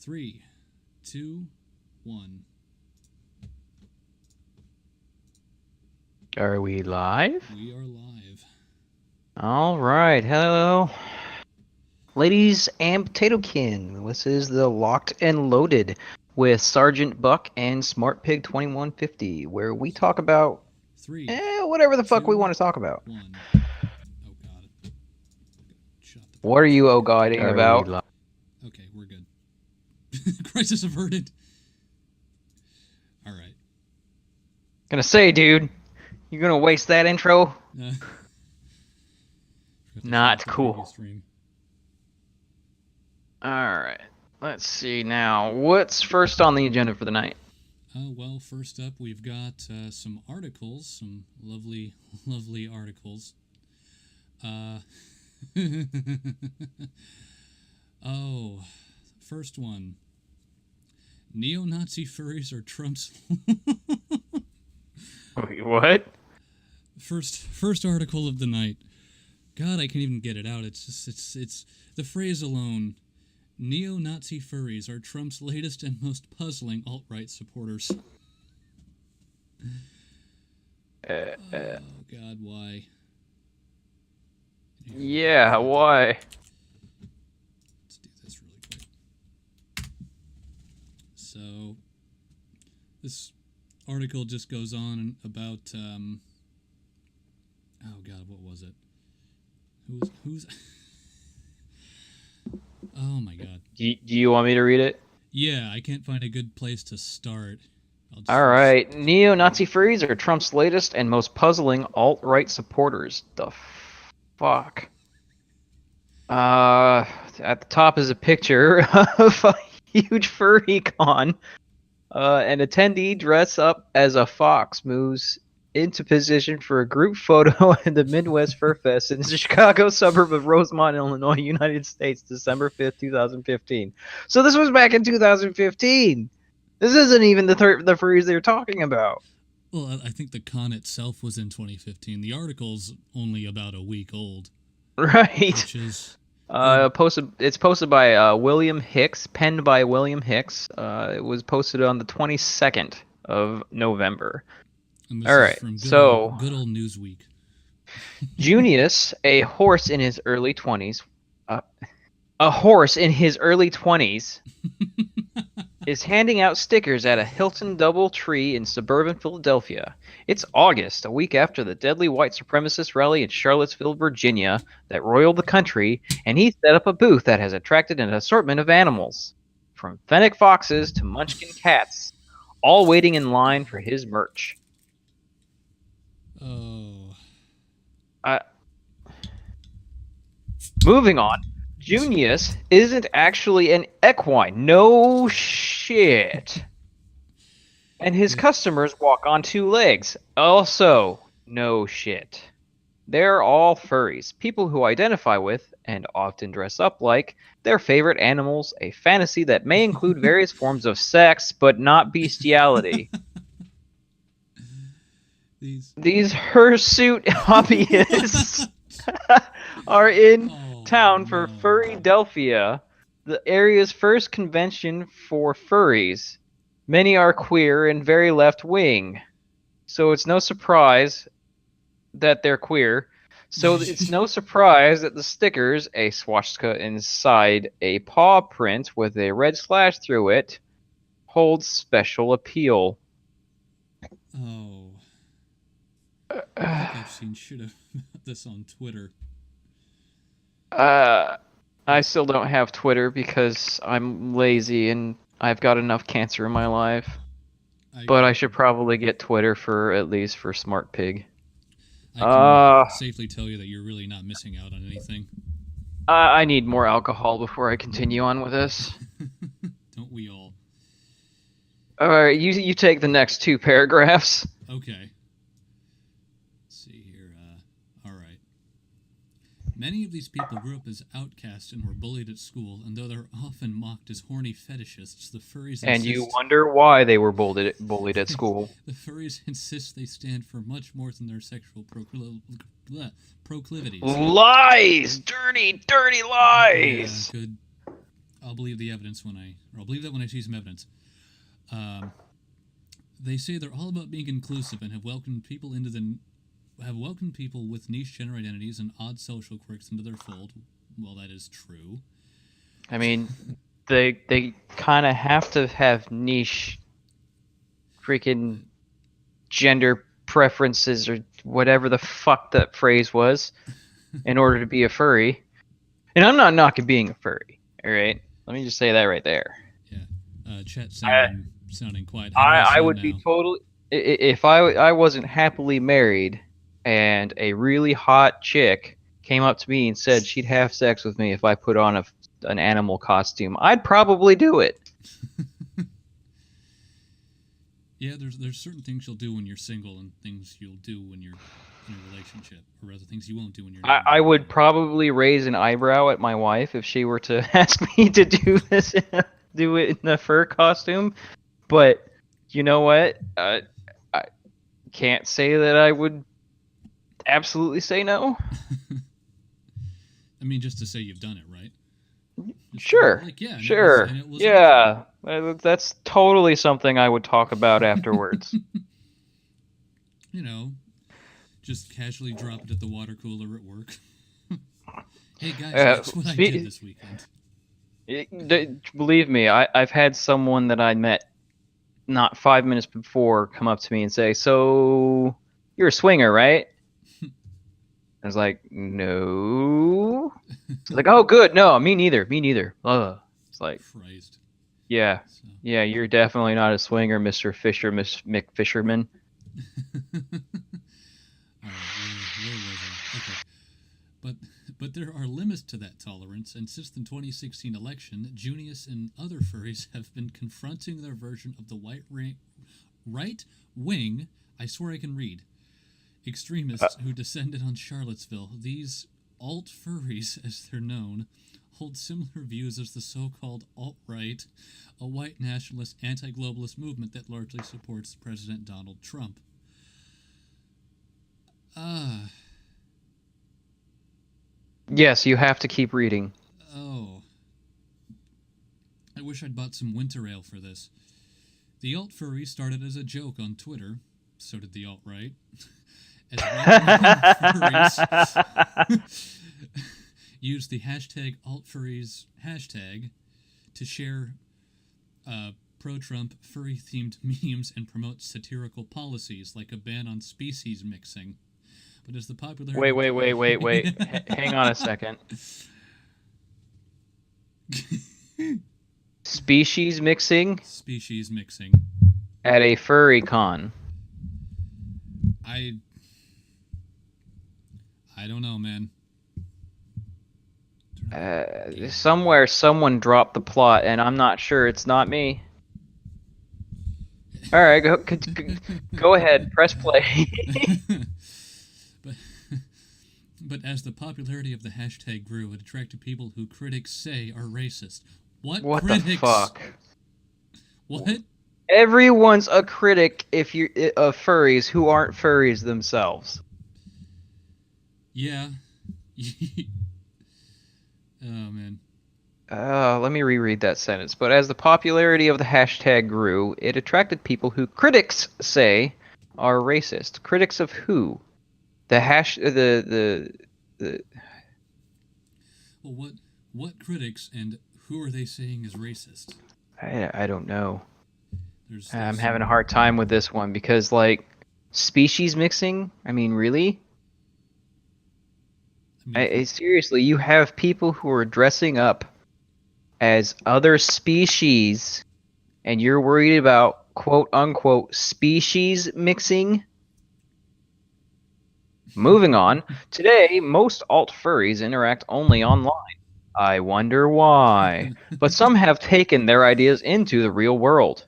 3, 2, 1. Are we live? We are live. All right. Hello, ladies and Potatokin. This is the Locked and Loaded with Sergeant Buck and Smart Pig 2150, where we talk about 3, whatever the fuck we 2, want to talk about. 1. Oh god. Shut the What are you oh-godding Are about? we live? Okay, we're good. Crisis averted. All right. Gonna say, dude, you're gonna waste that intro? Forgot to Not finish the cool. previous stream. All right. Let's see now. What's first on the agenda for the night? Well, first up, we've got some articles, some lovely, lovely articles. Oh, first one. Neo-Nazi furries are Trump's... Wait, what? First article of the night. God, I can't even get it out. It's just, it's the phrase alone. Neo-Nazi furries are Trump's latest and most puzzling alt-right supporters. Oh, God, why? Yeah, why? Let's do this really quick. So, this article just goes on about, oh God, what was it? Who's... Oh my God. Do you want me to read it? Yeah, I can't find a good place to start. All right. Neo-Nazi furries are Trump's latest and most puzzling alt-right supporters. The fuck? At the top is a picture of a huge furry con. An attendee dressed up as a fox moves into position for a group photo at the Midwest Fur Fest in the Chicago suburb of Rosemont, Illinois, United States, December 5th, 2015. So this was back in 2015. This isn't even the furries they're talking about. Well, I think the con itself was in 2015. The article's only about a week old. Right. Which is... It's posted by William Hicks, penned by William Hicks. It was posted on the 22nd of November. And this All is right, from so good old Newsweek. Junius, a horse in his early 20s, is handing out stickers at a Hilton DoubleTree in suburban Philadelphia. It's August, a week after the deadly white supremacist rally in Charlottesville, Virginia, that roiled the country, and he set up a booth that has attracted an assortment of animals, from fennec foxes to munchkin cats, all waiting in line for his merch. Oh. Moving on. Junius isn't actually an equine. No shit. And his customers walk on two legs. Also, no shit. They're all furries, people who identify with, and often dress up like, their favorite animals, a fantasy that may include various forms of sex, but not bestiality. These hirsute hobbyists are in town for Furrydelphia, the area's first convention for furries. Many are queer and very left-wing, so it's no surprise that they're queer. So it's no surprise that the stickers, a swastika inside a paw print with a red slash through it, holds special appeal. Oh. I think I've seen shit about this on Twitter. I still don't have Twitter because I'm lazy and I've got enough cancer in my life. But I should probably get Twitter at least for Smart Pig. I can safely tell you that you're really not missing out on anything. I need more alcohol before I continue on with this. Don't we all? Alright, you take the next two paragraphs. Okay. See here. All right. Many of these people grew up as outcasts and were bullied at school, and though they're often mocked as horny fetishists, the furries and you wonder why they were bullied at school. The furries insist they stand for much more than their sexual proclivities. Lies! Dirty, dirty lies! Yeah, good. I'll believe the evidence I'll believe that when I see some evidence. They say they're all about being inclusive and have welcomed people with niche gender identities and odd social quirks into their fold. Well, that is true. I mean, they kind of have to have niche freaking gender preferences or whatever the fuck that phrase was in order to be a furry. And I'm not knocking being a furry, all right? Let me just say that right there. Yeah. Chet sounding quiet. I would be totally... If I wasn't happily married and a really hot chick came up to me and said she'd have sex with me if I put on an animal costume, I'd probably do it. Yeah, there's certain things you'll do when you're single and things you'll do when you're in a relationship, or other things you won't do when you're not. I would probably raise an eyebrow at my wife if she were to ask me to do this, do it in a fur costume. But you know what? I can't say that I would absolutely say no. I mean, just to say you've done it, right? Sure. Like, yeah. Sure. Yeah. That's totally something I would talk about afterwards. You know, just casually drop it at the water cooler at work. Hey guys, that's what I did this weekend. Believe me, I've had someone that I met not 5 minutes before come up to me and say, "So you're a swinger, right?" I was like, "No." It's like, "Oh, good. No, me neither. Me neither." It's like, Christ. Yeah, so. Yeah, you're definitely not a swinger, Mr. Fisher, Miss McFisherman. Where was I? Okay. But there are limits to that tolerance, and since the 2016 election, Junius and other furries have been confronting their version of the right wing, I swear I can read, extremists who descended on Charlottesville. These alt-furries, as they're known, hold similar views as the so-called alt-right, a white nationalist anti-globalist movement that largely supports President Donald Trump. Yes, you have to keep reading. Oh. I wish I'd bought some winter ale for this. The alt-furry started as a joke on Twitter. So did the alt-right. As furries used the hashtag altfurries hashtag to share pro-Trump furry-themed memes and promote satirical policies like a ban on species mixing. But as the popular... Wait. Hang on a second. Species mixing? Species mixing. At a furry con. I don't know, man. Somewhere someone dropped the plot, and I'm not sure it's not me. All right, go ahead, press play. But as the popularity of the hashtag grew, it attracted people who critics say are racist. What critics? The fuck? What? Everyone's a critic if you're of furries who aren't furries themselves. Yeah. Oh, man. Let me reread that sentence. But as the popularity of the hashtag grew, it attracted people who critics say are racist. Critics of who? The Well, what critics and who are they saying is racist? I don't know. There's I'm having a hard time with this one because, like, species mixing? I mean, really? Seriously, you have people who are dressing up as other species, and you're worried about quote-unquote species mixing? Moving on. Today, most alt-furries interact only online. I wonder why. But some have taken their ideas into the real world.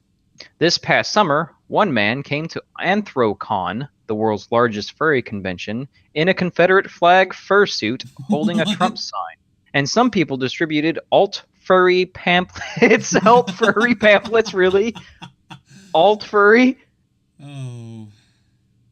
This past summer, one man came to Anthrocon, the world's largest furry convention, in a Confederate flag fursuit holding a Trump sign. And some people distributed alt-furry pamphlets. Alt-furry pamphlets, really? Alt-furry? Oh.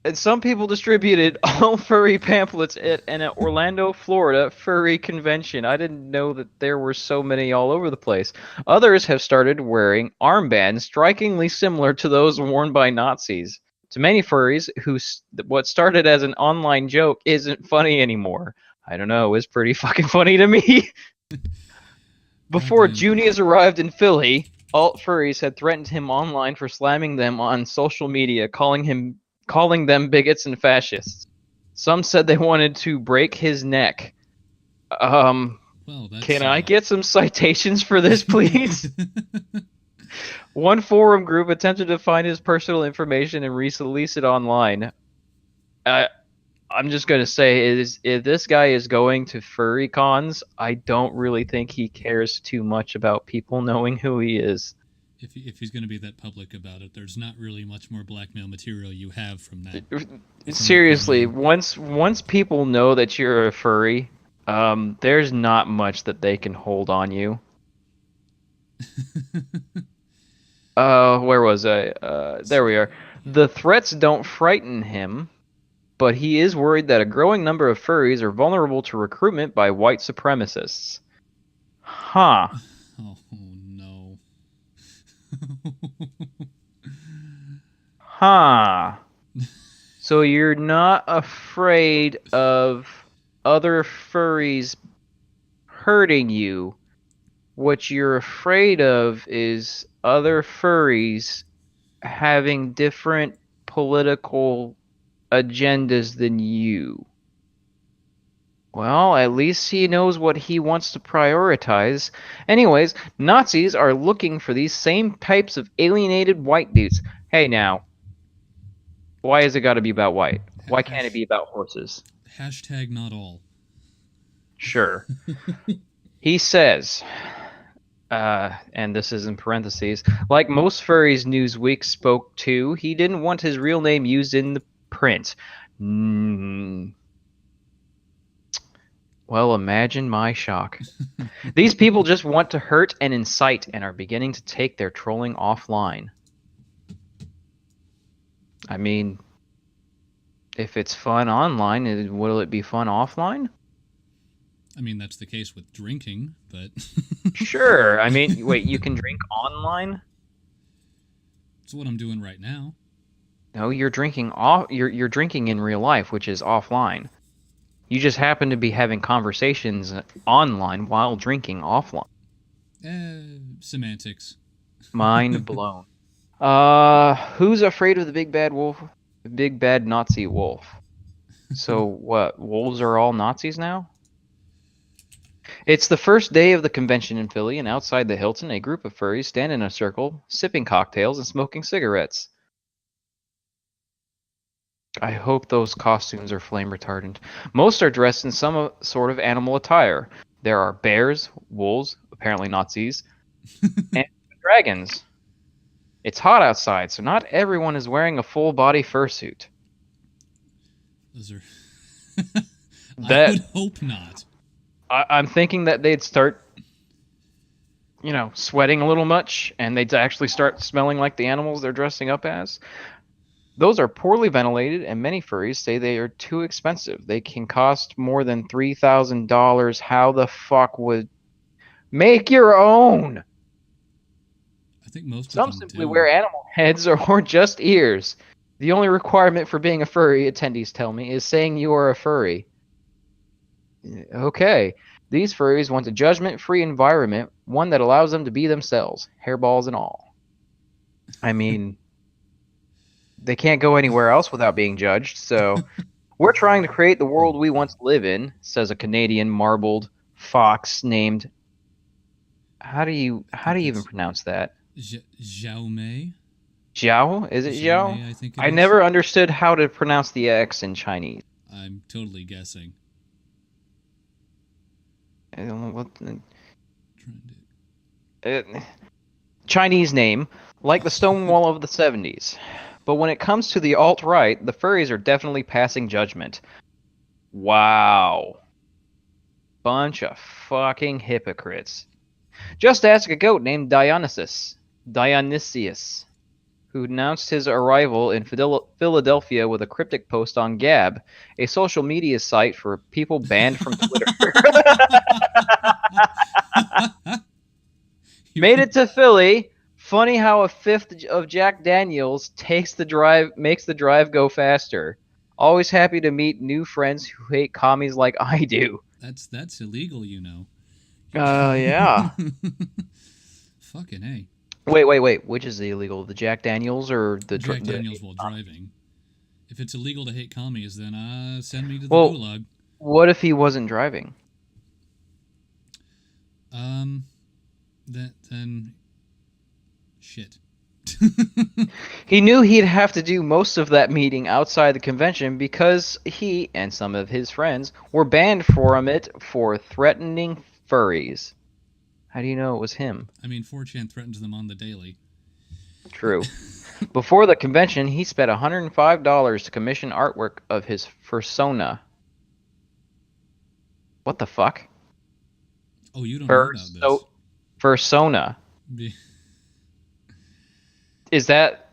And some people distributed all furry pamphlets at an Orlando, Florida furry convention. I didn't know that there were so many all over the place. Others have started wearing armbands strikingly similar to those worn by Nazis. To many furries, what started as an online joke isn't funny anymore. I don't know, it's pretty fucking funny to me. Before Goddamn. Junius arrived in Philly, alt furries had threatened him online for slamming them on social media, calling them bigots and fascists. Some said they wanted to break his neck. Well, that's Can I get some citations for this, please? One forum group attempted to find his personal information and release it online. I'm just gonna say if this guy is going to furry cons, I don't really think he cares too much about people knowing who he is. if he's going to be that public about it, there's not really much more blackmail material you have from that. Seriously, once people know that you're a furry, there's not much that they can hold on you. Where was I? There we are. The threats don't frighten him, but he is worried that a growing number of furries are vulnerable to recruitment by white supremacists. Huh. Oh no. Huh. So you're not afraid of other furries hurting you. What you're afraid of is other furries having different political agendas than you. Well, at least he knows what he wants to prioritize. Anyways, Nazis are looking for these same types of alienated white dudes. Hey now, why has it got to be about white? Why can't it be about horses? Hashtag not all. Sure. He says, and this is in parentheses, like most furries Newsweek spoke to, he didn't want his real name used in the print. Well, imagine my shock. These people just want to hurt and incite and are beginning to take their trolling offline. I mean, if it's fun online, will it be fun offline? I mean, that's the case with drinking, but Sure. I mean, wait, you can drink online? it's what I'm doing right now. No, you're drinking off. You're drinking in real life, which is offline. You just happen to be having conversations online while drinking offline. Semantics. Mind blown. Who's afraid of the big bad wolf? The big bad Nazi wolf. So what? Wolves are all Nazis now? It's the first day of the convention in Philly, and outside the Hilton, a group of furries stand in a circle, sipping cocktails and smoking cigarettes. I hope those costumes are flame retardant. Most are dressed in some sort of animal attire. There are bears, wolves, apparently Nazis, and dragons. It's hot outside, so not everyone is wearing a full body fursuit. Those are. That- I would hope not. I'm thinking that they'd start, sweating a little much, and they'd actually start smelling like the animals they're dressing up as. Those are poorly ventilated, and many furries say they are too expensive. They can cost more than $3,000. How the fuck would... Make your own! I think most Some of them simply do. wear animal heads or just ears. The only requirement for being a furry, attendees tell me, is saying you are a furry. Okay. These furries want a judgment-free environment, one that allows them to be themselves, hairballs and all. I mean, they can't go anywhere else without being judged, so we're trying to create the world we want to live in, says a Canadian marbled fox named... How do you even pronounce that? Zhao Mei? Zhao? Is it Zhao? Mei, I think it I is. never understood how to pronounce the X in Chinese. I'm totally guessing. Chinese name, like the Stonewall of the 70s. But when it comes to the alt-right, the furries are definitely passing judgment. Wow. Bunch of fucking hypocrites. Just ask a goat named Dionysius. who announced his arrival in Philadelphia with a cryptic post on Gab, a social media site for people banned from Twitter. Made it to Philly. Funny how a fifth of Jack Daniels makes the drive go faster. Always happy to meet new friends who hate commies like I do. That's illegal, you know. Yeah. Fucking A. Wait. Which is the illegal? The Jack Daniels or the Jack Daniels while driving? If it's illegal to hate commies, then send me to the Well, gulag. What if he wasn't driving? Then shit. He knew he'd have to do most of that meeting outside the convention because he and some of his friends were banned from it for threatening furries. How do you know it was him? I mean, 4chan threatens them on the daily. True. Before the convention, he spent $105 to commission artwork of his fursona. What the fuck? Oh, you don't know about this. Fursona. Is that...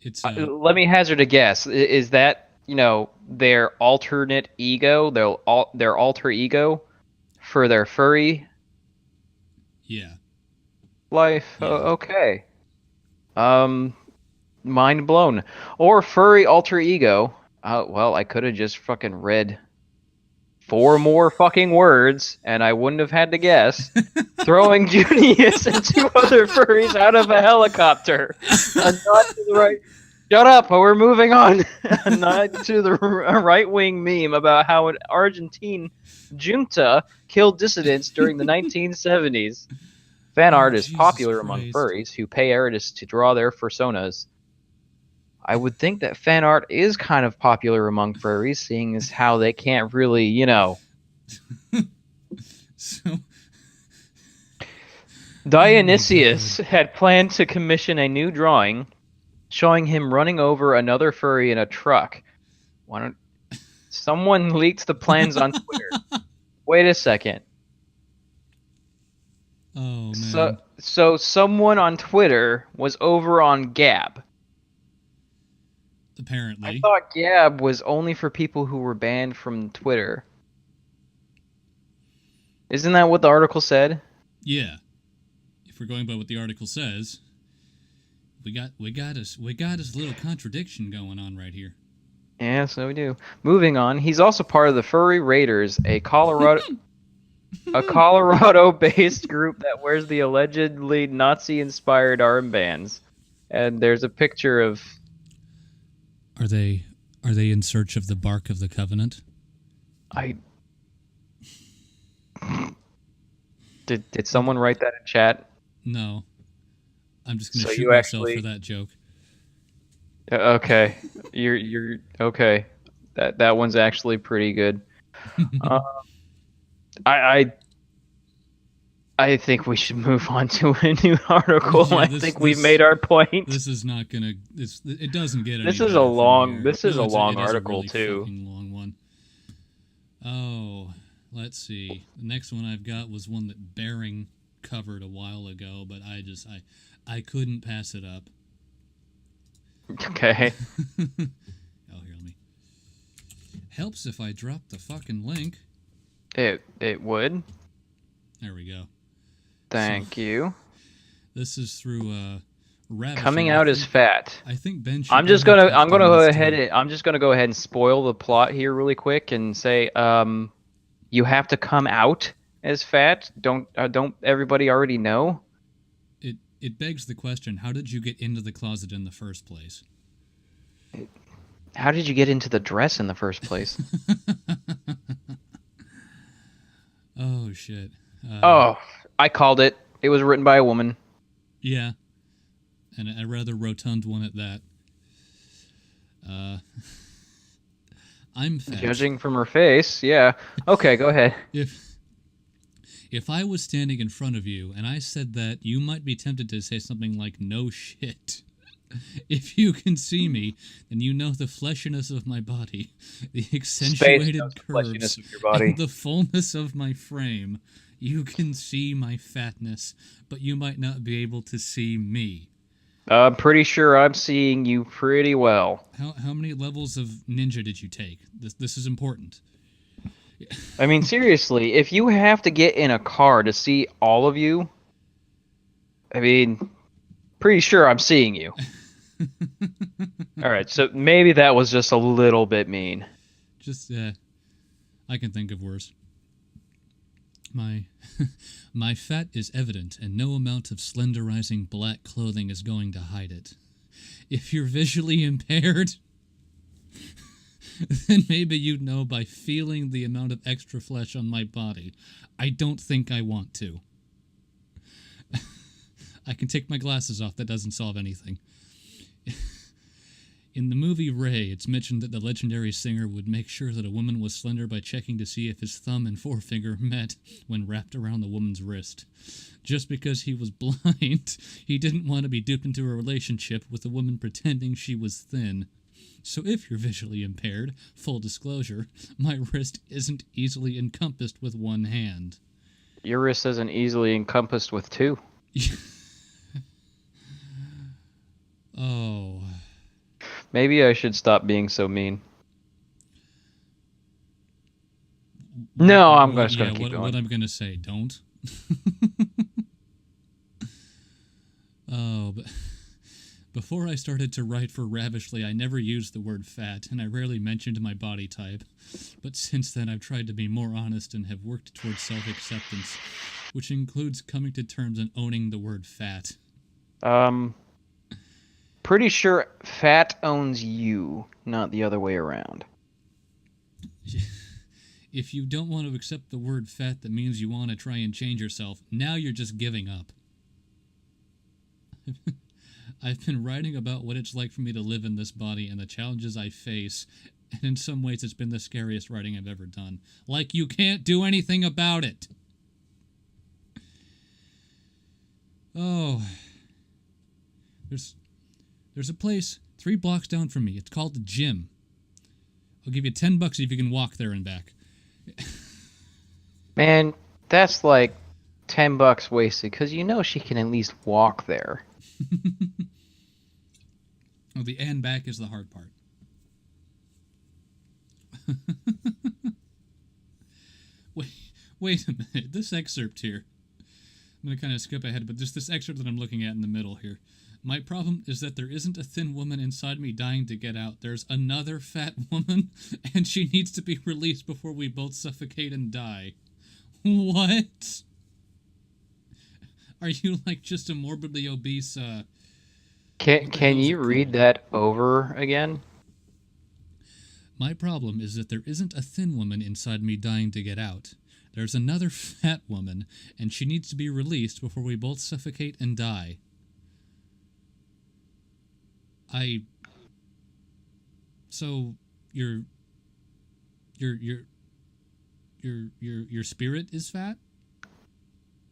It's let me hazard a guess. Is that, their alternate ego, their alter ego for their furry life? Yeah. Okay. Mind blown. Or furry alter ego. Well, I could have just fucking read 4 more fucking words, and I wouldn't have had to guess. Throwing Junius and 2 other furries out of a helicopter. A nod to the right. Shut up, we're moving on. A nod to the right-wing meme about how an Argentine junta killed dissidents during the 1970s. Fan art is popular among furries who pay artists to draw their fursonas. I would think that fan art is kind of popular among furries, seeing as how they can't really, So Dionysius had planned to commission a new drawing showing him running over another furry in a truck. Someone leaked the plans on Twitter. Wait a second. Oh, man. So someone on Twitter was over on Gab. Apparently. I thought Gab was only for people who were banned from Twitter. Isn't that what the article said? Yeah. If we're going by what the article says, we got us little contradiction going on right here. Yeah, so we do. Moving on, he's also part of the Furry Raiders, a Colorado-based group that wears the allegedly Nazi-inspired armbands. And there's a picture of... Are they in search of the bark of the covenant? Did someone write that in chat? No. I'm just going to shoot myself for that joke. Okay. You're okay. That one's actually pretty good. I think we should move on to a new article. Yeah, I think we've made our point. This is not gonna. It doesn't get. This is a long. This is a long article too. Long one. Oh, let's see. The next one I've got was one that Bering covered a while ago, but I couldn't pass it up. Okay. Oh, here, let me. Helps if I drop the fucking link. It would. There we go. Thank you. This is through Rabbit. Coming out as fat. I think Ben. I'm just gonna go ahead and spoil the plot here really quick and say you have to come out as fat. Don't everybody already know? It begs the question: how did you get into the closet in the first place? How did you get into the dress in the first place? Oh shit. I called it. It was written by a woman. Yeah. And a rather rotund one at that. I'm fat. Judging from her face, yeah. Okay, go ahead. If I was standing in front of you and I said that, you might be tempted to say something like, no shit. If you can see me, then you know the fleshiness of my body, the accentuated curves, of your body. and the fullness of my frame. You can see my fatness, but you might not be able to see me. I'm pretty sure I'm seeing you pretty well. How many levels of ninja did you take? This is important. I mean, seriously, if you have to get in a car to see all of you, I mean, pretty sure I'm seeing you. All right, so maybe that was just a little bit mean. Just I can think of worse. My my fat is evident, and no amount of slenderizing black clothing is going to hide it. If you're visually impaired, then maybe you'd know by feeling the amount of extra flesh on my body. I don't think I want to. I can take my glasses off. That doesn't solve anything. In the movie Ray, it's mentioned that the legendary singer would make sure that a woman was slender by checking to see if his thumb and forefinger met when wrapped around the woman's wrist. Just because he was blind, he didn't want to be duped into a relationship with a woman pretending she was thin. So if you're visually impaired, full disclosure, my wrist isn't easily encompassed with one hand. Your wrist isn't easily encompassed with two. Oh. Maybe I should stop being so mean. No, I'm just going to keep going. What I'm going to say, don't. Oh, but before I started to write for Ravishly, I never used the word fat, and I rarely mentioned my body type. But since then, I've tried to be more honest and have worked towards self-acceptance, which includes coming to terms and owning the word fat. Pretty sure fat owns you, not the other way around. If you don't want to accept the word fat, that means you want to try and change yourself. Now you're just giving up. I've been writing about what it's like for me to live in this body and the challenges I face, and in some ways it's been the scariest writing I've ever done. Like you can't do anything about it. Oh. There's a place 3 blocks down from me. It's called the Gym. I'll give you $10 if you can walk there and back. Man, that's like $10 wasted, because you know she can at least walk there. Well, the and back is the hard part. Wait a minute. This excerpt here. I'm going to kind of skip ahead, but just this excerpt that I'm looking at in the middle here. My problem is that there isn't a thin woman inside me dying to get out. There's another fat woman, and she needs to be released before we both suffocate and die. What? Are you like just a morbidly obese, Can you read that over again? My problem is that there isn't a thin woman inside me dying to get out. There's another fat woman, and she needs to be released before we both suffocate and die. So your spirit is fat?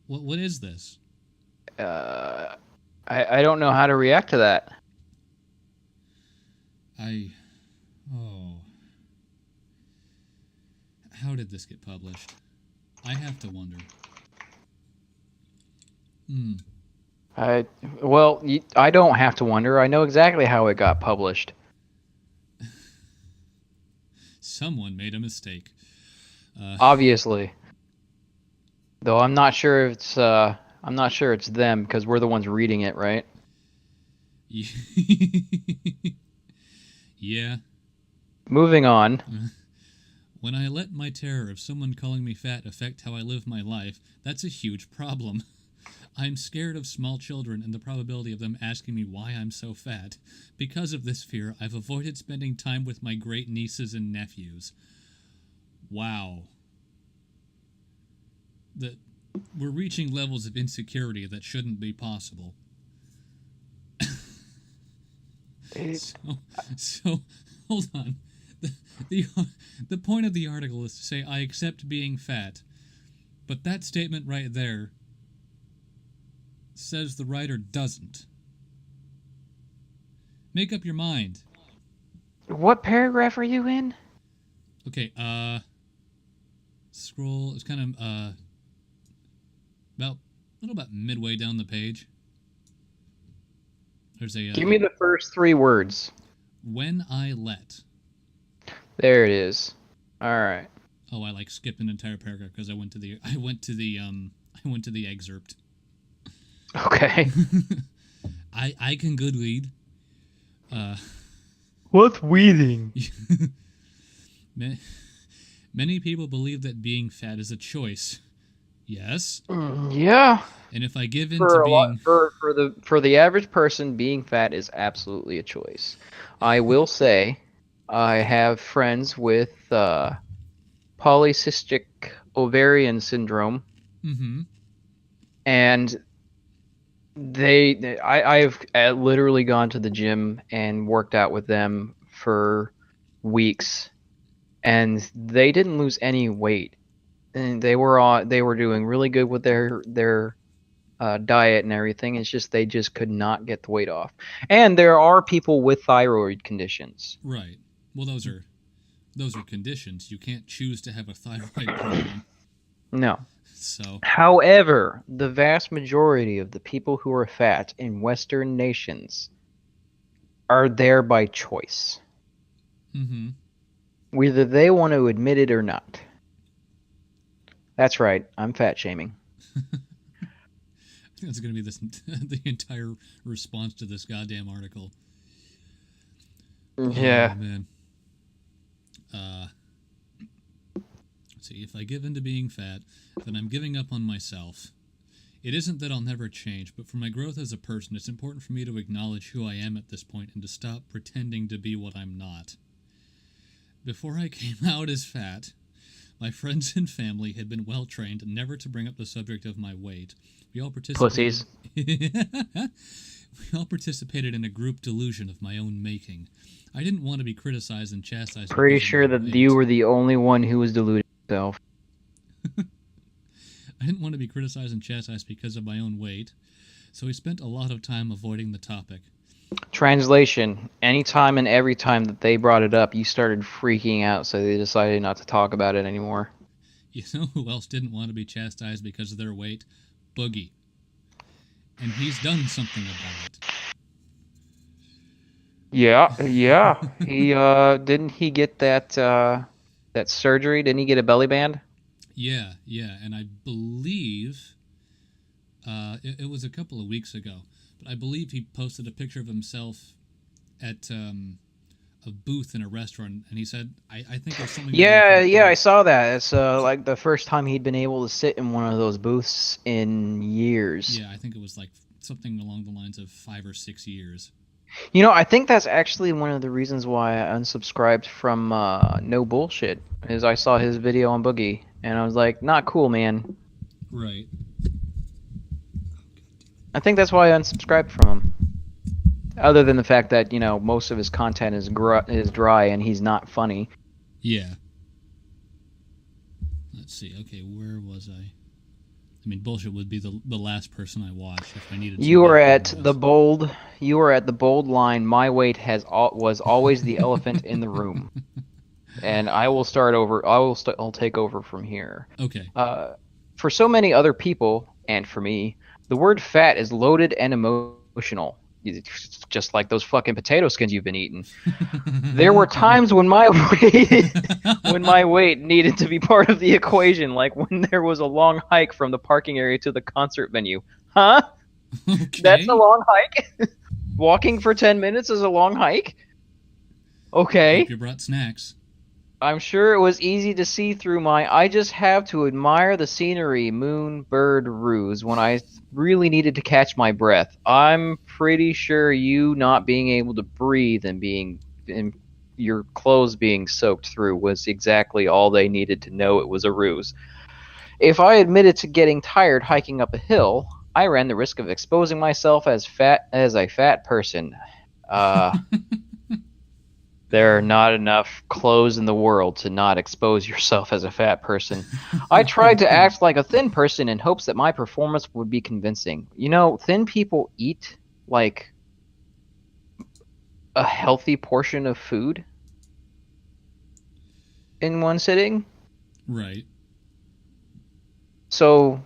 What is this? I don't know how to react to that. How did this get published? I have to wonder. I don't have to wonder. I know exactly how it got published. Someone made a mistake. Obviously. Though I'm not sure it's them, because we're the ones reading it, right? Yeah. Moving on. When I let my terror of someone calling me fat affect how I live my life, that's a huge problem. I'm scared of small children and the probability of them asking me why I'm so fat. Because of this fear, I've avoided spending time with my great nieces and nephews. Wow. We're reaching levels of insecurity that shouldn't be possible. So, hold on. The point of the article is to say, I accept being fat. But that statement right there says the writer doesn't. Make up your mind. What paragraph are you in? Okay, scroll. It's kind of, about midway down the page. There's a Give me the first 3 words. when I let. There it is. All right. Oh, I like skipped an entire paragraph because I went to the excerpt. Okay. I can good read. What's weeding? Many people believe that being fat is a choice. Yes. Yeah. And if I give in to being for the average person, being fat is absolutely a choice. I will say, I have friends with polycystic ovarian syndrome, Mm-hmm. and I've literally gone to the gym and worked out with them for weeks, and they didn't lose any weight, and they were doing really good with their diet and everything. It's just they just could not get the weight off. And there are people with thyroid conditions. Right. Well, those are conditions. You can't choose to have a thyroid problem. No. So. However, the vast majority of the people who are fat in Western nations are there by choice. Mm-hmm. Whether they want to admit it or not. That's right. I'm fat shaming. I think that's going to be the entire response to this goddamn article. Yeah. Oh, man. Let's see. If I give in to being fat, then I'm giving up on myself. It isn't that I'll never change, but for my growth as a person, it's important for me to acknowledge who I am at this point and to stop pretending to be what I'm not. Before I came out as fat, my friends and family had been well trained never to bring up the subject of my weight. We all participated. Pussies. We all participated in a group delusion of my own making. I didn't want to be criticized and chastised. Pretty sure that you were the only one who was deluding yourself. I didn't want to be criticized and chastised because of my own weight, so we spent a lot of time avoiding the topic. Translation: anytime and every time that they brought it up, you started freaking out, so they decided not to talk about it anymore. You know who else didn't want to be chastised because of their weight? Boogie. And he's done something about it. Yeah. He didn't he get that surgery? Didn't he get a belly band? Yeah, and I believe it was a couple of weeks ago, but I believe he posted a picture of himself at a booth in a restaurant, and he said, I think there's something... Yeah, I saw that. It's like the first time he'd been able to sit in one of those booths in years. Yeah, I think it was like something along the lines of 5 or 6 years. You know, I think that's actually one of the reasons why I unsubscribed from No Bullshit, is I saw his video on Boogie, and I was like, not cool, man. Right. I think that's why I unsubscribed from him. Other than the fact that, you know, most of his content is dry and he's not funny. Yeah. Let's see. Okay, where was I? I mean, Bullshit would be the last person I watched if I needed to. You were at the bold line. My weight was always the elephant in the room. And I will start over. I'll take over from here. Okay. For so many other people, and for me, the word fat is loaded and emotional. Just like those fucking potato skins you've been eating. There were times when my weight needed to be part of the equation, like when there was a long hike from the parking area to the concert venue. Huh? Okay. That's a long hike? Walking for 10 minutes is a long hike? Okay. Hope you brought snacks. I'm sure it was easy to see through my I just have to admire the scenery, moon, bird ruse when I really needed to catch my breath. I'm pretty sure you not being able to breathe and your clothes being soaked through was exactly all they needed to know it was a ruse. If I admitted to getting tired hiking up a hill, I ran the risk of exposing myself as a fat person. There are not enough clothes in the world to not expose yourself as a fat person. I tried to act like a thin person in hopes that my performance would be convincing. You know, thin people eat like a healthy portion of food in one sitting. Right. So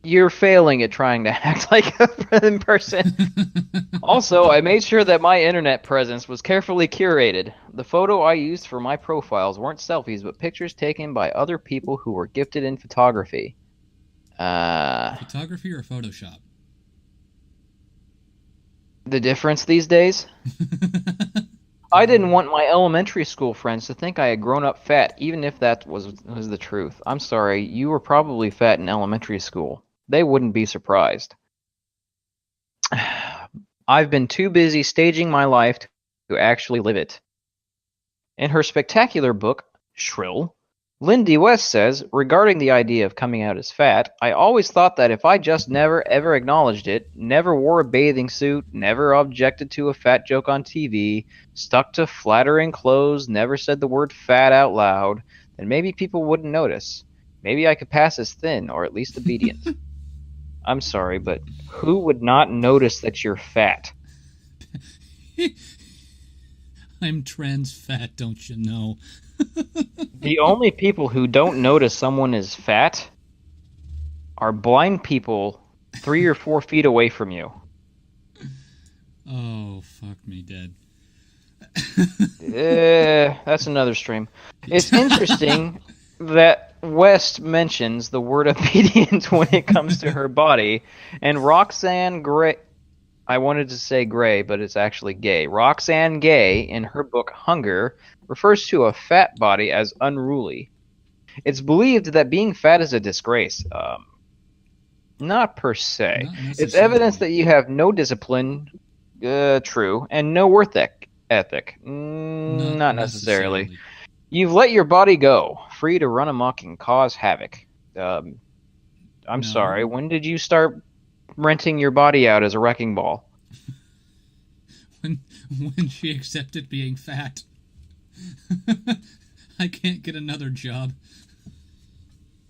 you're failing at trying to act like a thin person. Also, I made sure that my internet presence was carefully curated. The photo I used for my profiles weren't selfies, but pictures taken by other people who were gifted in photography. Photography or Photoshop? The difference these days? I didn't want my elementary school friends to think I had grown up fat, even if that was the truth. I'm sorry, you were probably fat in elementary school. They wouldn't be surprised. I've been too busy staging my life to actually live it. In her spectacular book, Shrill, Lindy West says, regarding the idea of coming out as fat, I always thought that if I just never ever acknowledged it, never wore a bathing suit, never objected to a fat joke on TV, stuck to flattering clothes, never said the word fat out loud, then maybe people wouldn't notice. Maybe I could pass as thin, or at least obedient. I'm sorry, but who would not notice that you're fat? I'm trans fat, don't you know? The only people who don't notice someone is fat are blind people 3 or 4 feet away from you. Oh, fuck me dead. That's another stream. It's interesting that West mentions the word obedient when it comes to her body, and Roxane Gray... I wanted to say Gray, but it's actually Gay. Roxane Gay, in her book Hunger, refers to a fat body as unruly. It's believed that being fat is a disgrace. Not per se. It's evidence that you have no discipline, true, and no worth ethic. Not necessarily. You've let your body go, free to run amok and cause havoc. I'm sorry, when did you start renting your body out as a wrecking ball? When she accepted being fat. I can't get another job.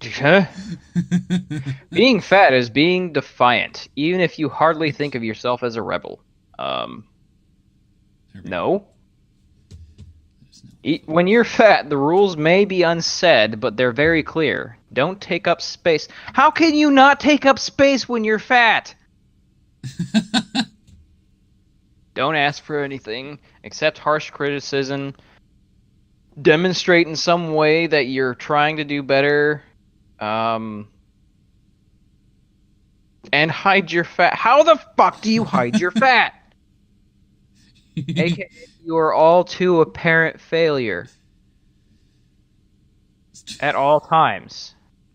Huh? Being fat is being defiant, even if you hardly think of yourself as a rebel. No. When you're fat, the rules may be unsaid, but they're very clear. Don't take up space. How can you not take up space when you're fat? Don't ask for anything. Accept harsh criticism. Demonstrate in some way that you're trying to do better. And hide your fat. How the fuck do you hide your fat? AKA, you are all too apparent failure. At all times.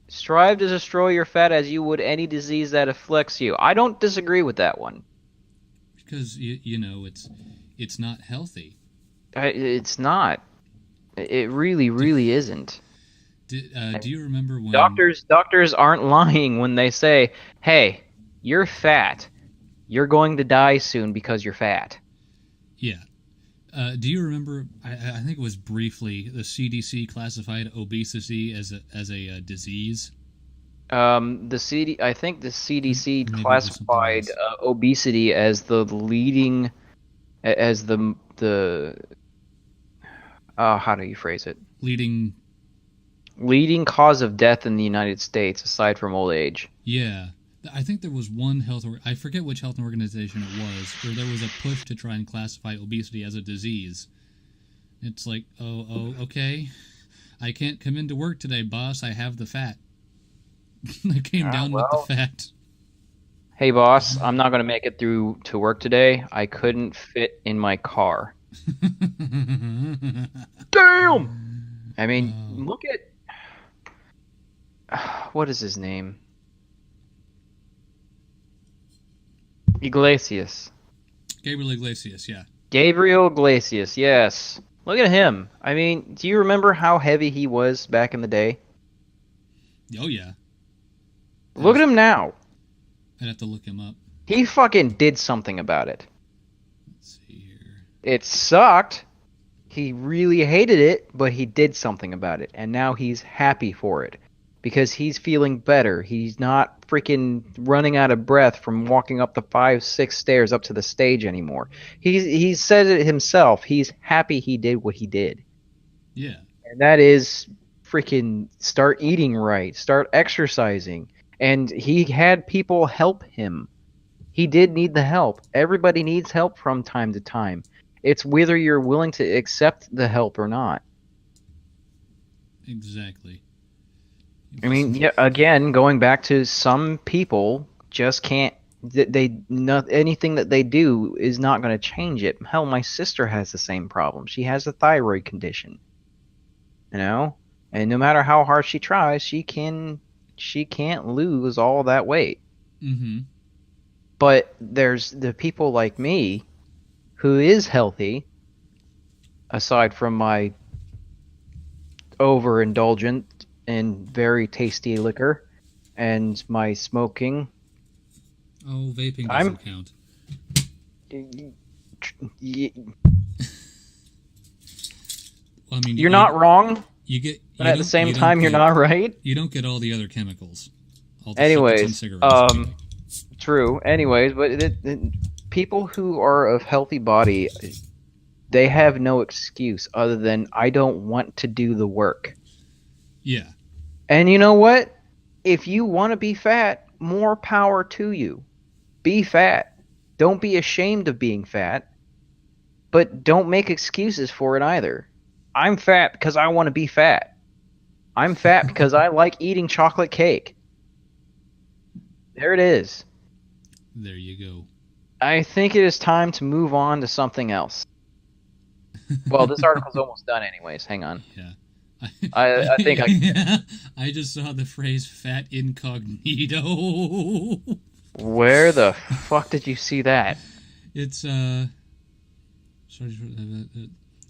Strive to destroy your fat as you would any disease that afflicts you. I don't disagree with that one. Because, you know, it's not healthy. It's not. It really isn't. Do you remember when... Doctors aren't lying when they say, hey, you're fat. You're going to die soon because you're fat. Yeah. Do you remember, I think it was briefly, the CDC classified obesity as a disease? I think the CDC classified obesity as the leading, as the how do you phrase it? Leading cause of death in the United States, aside from old age. Yeah. I think there was one I forget which health organization it was, where there was a push to try and classify obesity as a disease. It's like, oh, okay. I can't come into work today, boss. I have the fat. I came down with the fat. Hey, boss, I'm not going to make it through to work today. I couldn't fit in my car. Damn! I mean, look at... What is his name? Iglesias. Gabriel Iglesias, yeah. Gabriel Iglesias, yes. Look at him. I mean, do you remember how heavy he was back in the day? Oh, yeah. Look at him now. I'd have to look him up. He fucking did something about it. Let's see here. It sucked. He really hated it, but he did something about it. And now he's happy for it. Because he's feeling better. He's not freaking running out of breath from walking up the 5-6 stairs up to the stage anymore. He said it himself. He's happy he did what he did. Yeah. And that is freaking start eating right. Start exercising. And he had people help him. He did need the help. Everybody needs help from time to time. It's whether you're willing to accept the help or not. Exactly. I mean, yeah, again, going back to some people just can't. Anything that they do is not going to change it. Hell, my sister has the same problem. She has a thyroid condition. You know, and no matter how hard she tries, she can't lose all that weight. Mm-hmm. But there's the people like me, who is healthy, aside from my overindulgent and very tasty liquor, and my smoking. Oh, vaping doesn't count. Well, I mean, you're not wrong. But at the same time, you're not right. You don't get all the other chemicals. All the Anyways, shit that's in cigarettes. true. Anyways, but people who are of healthy body, they have no excuse other than I don't want to do the work. Yeah. And you know what? If you want to be fat, more power to you. Be fat. Don't be ashamed of being fat. But don't make excuses for it either. I'm fat because I want to be fat. I'm fat because I like eating chocolate cake. There it is. There you go. I think it is time to move on to something else. Well, this article's almost done anyways. Hang on. Yeah. I think I... Yeah, I just saw the phrase fat incognito. Where the fuck did you see that? It's, sorry,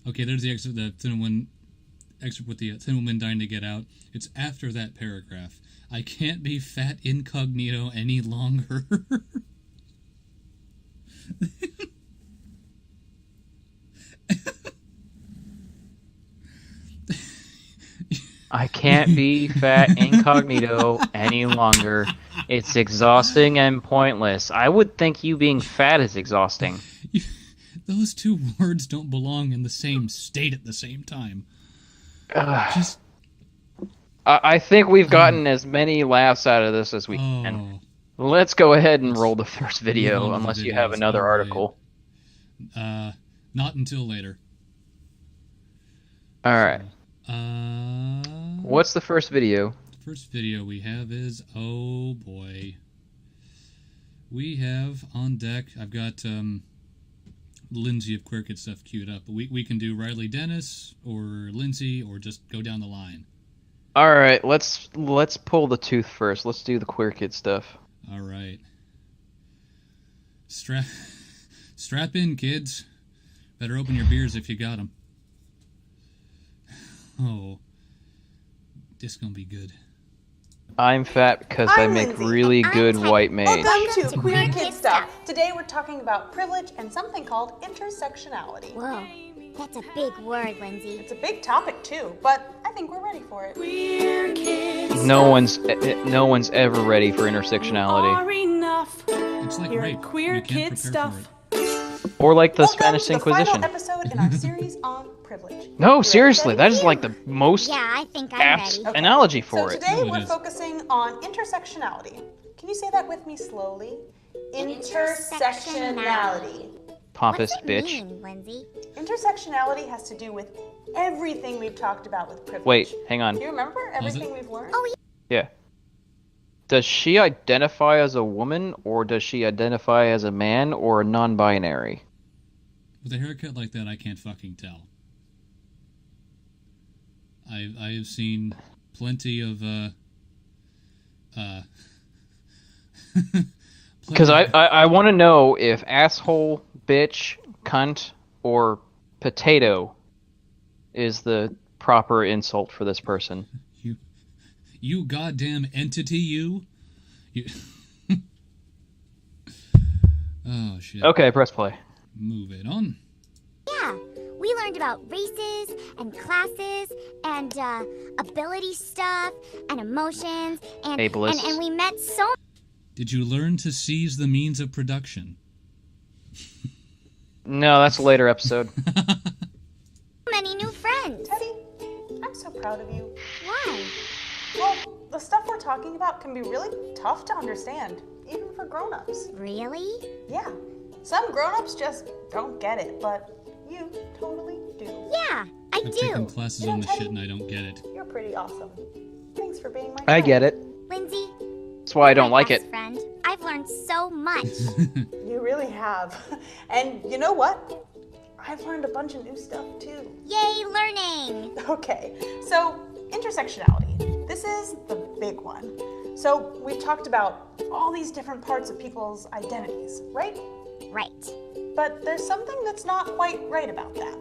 okay, there's the excerpt, the Thin Woman excerpt with the Thin Woman dying to get out. It's after that paragraph. I can't be fat incognito any longer. I can't be fat incognito any longer. It's exhausting and pointless. I would think you being fat is exhausting. Those two words don't belong in the same state at the same time. Just... I think we've gotten as many laughs out of this as we can. Let's go ahead and roll the first video, unless you have another article. Not until later. Alright. What's the first video? The first video we have is, oh boy. We have on deck, I've got Lindsay of Queer Kid Stuff queued up. But we can do Riley Dennis, or Lindsay, or just go down the line. Alright, let's pull the tooth first. Let's do the Queer Kid Stuff. Alright. Strap in, kids. Better open your beers if you got them. Oh. This gonna be good. I'm fat because I make Lindsay. really good white maize. Welcome to Queer Kid Stuff. Today we're talking about privilege and something called intersectionality. Whoa, that's a big word, Lindsay. It's a big topic too, but I think we're ready for it. No one's ever ready for intersectionality. It's like Here rape. at Queer You can't Kid prepare for Stuff. it. Or like the Welcome Spanish to the Inquisition. final episode in our series on privilege. No, You seriously, ready? that is like the most Yeah, I think I'm apt ready. analogy for So it. today No, it we're is. focusing on intersectionality. Can you say that with me slowly? Intersectionality. Pompous What's it bitch. mean, Lindsay? Intersectionality has to do with everything we've talked about with privilege. Wait, hang on. Do you remember everything we've learned? Oh, Yeah. Does she identify as a woman, or does she identify as a man, or a non-binary? With a haircut like that, I can't fucking tell. I have seen plenty of Because I want to know if asshole, bitch, cunt, or potato is the proper insult for this person. you goddamn entity, you. Oh shit. Okay, press play. Move it on. yeah. We learned about races and classes and ability stuff and emotions and Ableist. and we met so Did you learn to seize the means of production? No, that's a later episode. many new friends. Teddy, I'm so proud of you. Why? Well, the stuff we're talking about can be really tough to understand, even for grown-ups. Really? Yeah, some grown-ups just don't get it, but you totally do. Yeah, I I've taken do. clas on this shit and I don't get it. You're pretty awesome. Thanks for being my I friend. get it. Lindsay, That's why I don't my like best it. friend. I've learned so much. You really have. And you know what? I've learned a bunch of new stuff too. Yay, learning! Okay, so intersectionality. This is the big one. So we've talked about all these different parts of people's identities, right? Right. But there's something that's not quite right about that.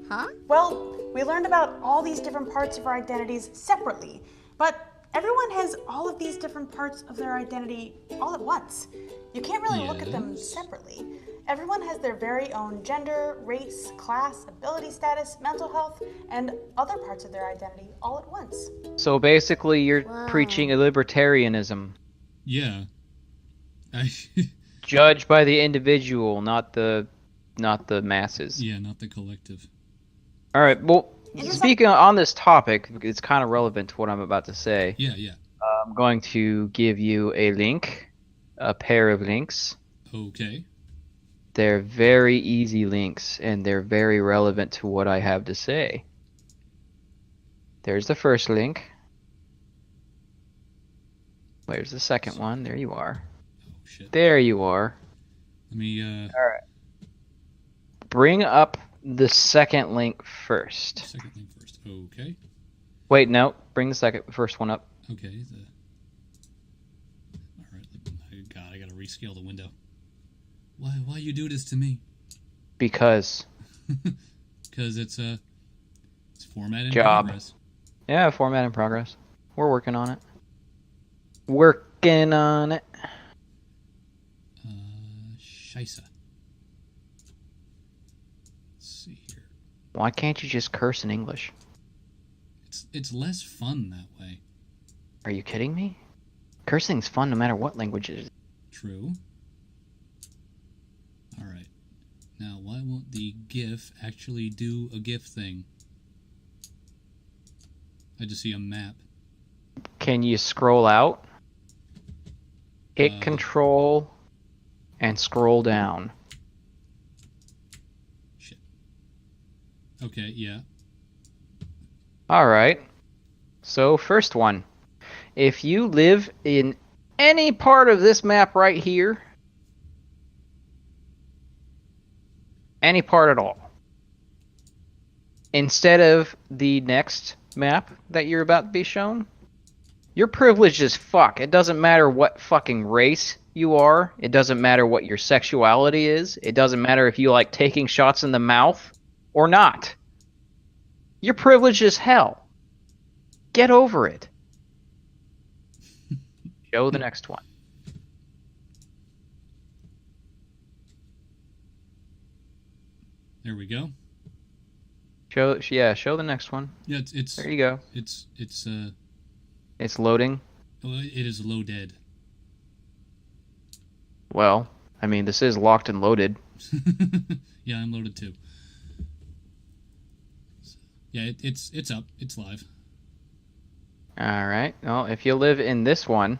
Huh? Well, we learned about all these different parts of our identities separately, but everyone has all of these different parts of their identity all at once. You can't really look at them Yes. separately. Everyone has their very own gender, race, class, ability status, mental health, and other parts of their identity all at once. So basically, you're Wow. preaching a libertarianism. Yeah. Judge by the individual, not the masses. Yeah, not the collective. All right. Well, Is this speaking on this topic, it's kind of relevant to what I'm about to say. Yeah, yeah. I'm going to give you a link, a pair of links. Okay. They're very easy links, and they're very relevant to what I have to say. There's the first link. Where's the second one? There you are. Oh shit. There you are. Let me Bring up the second link first. second thing first. Okay. Wait, no. Bring the first one up. Okay. All right. God, I gotta rescale the window. Why you do this to me? Because. Because it's format in Job. progress. Yeah, format in progress. We're working on it. Working on it. Scheisse. Let's see here. Why can't you just curse in English? It's less fun that way. Are you kidding me? Cursing's fun no matter what language it is. True. All right. Now, why won't the GIF actually do a GIF thing? I just see a map. Can you scroll out? Hit Uh, control and scroll down. Shit. Okay, yeah. Alright. So, first one. If you live in any part of this map right here, any part at all, instead of the next map that you're about to be shown, you're privileged as fuck. It doesn't matter what fucking race you are. It doesn't matter what your sexuality is. It doesn't matter if you like taking shots in the mouth or not. You're privileged as hell. Get over it. Show the next one. There we go. Show the next one. Yeah, it's There you go. it's It's loading. it is loaded. Well, I mean, this is locked and loaded. Yeah, I'm loaded too. Yeah, it's up. It's live. All right. Well, if you live in this one,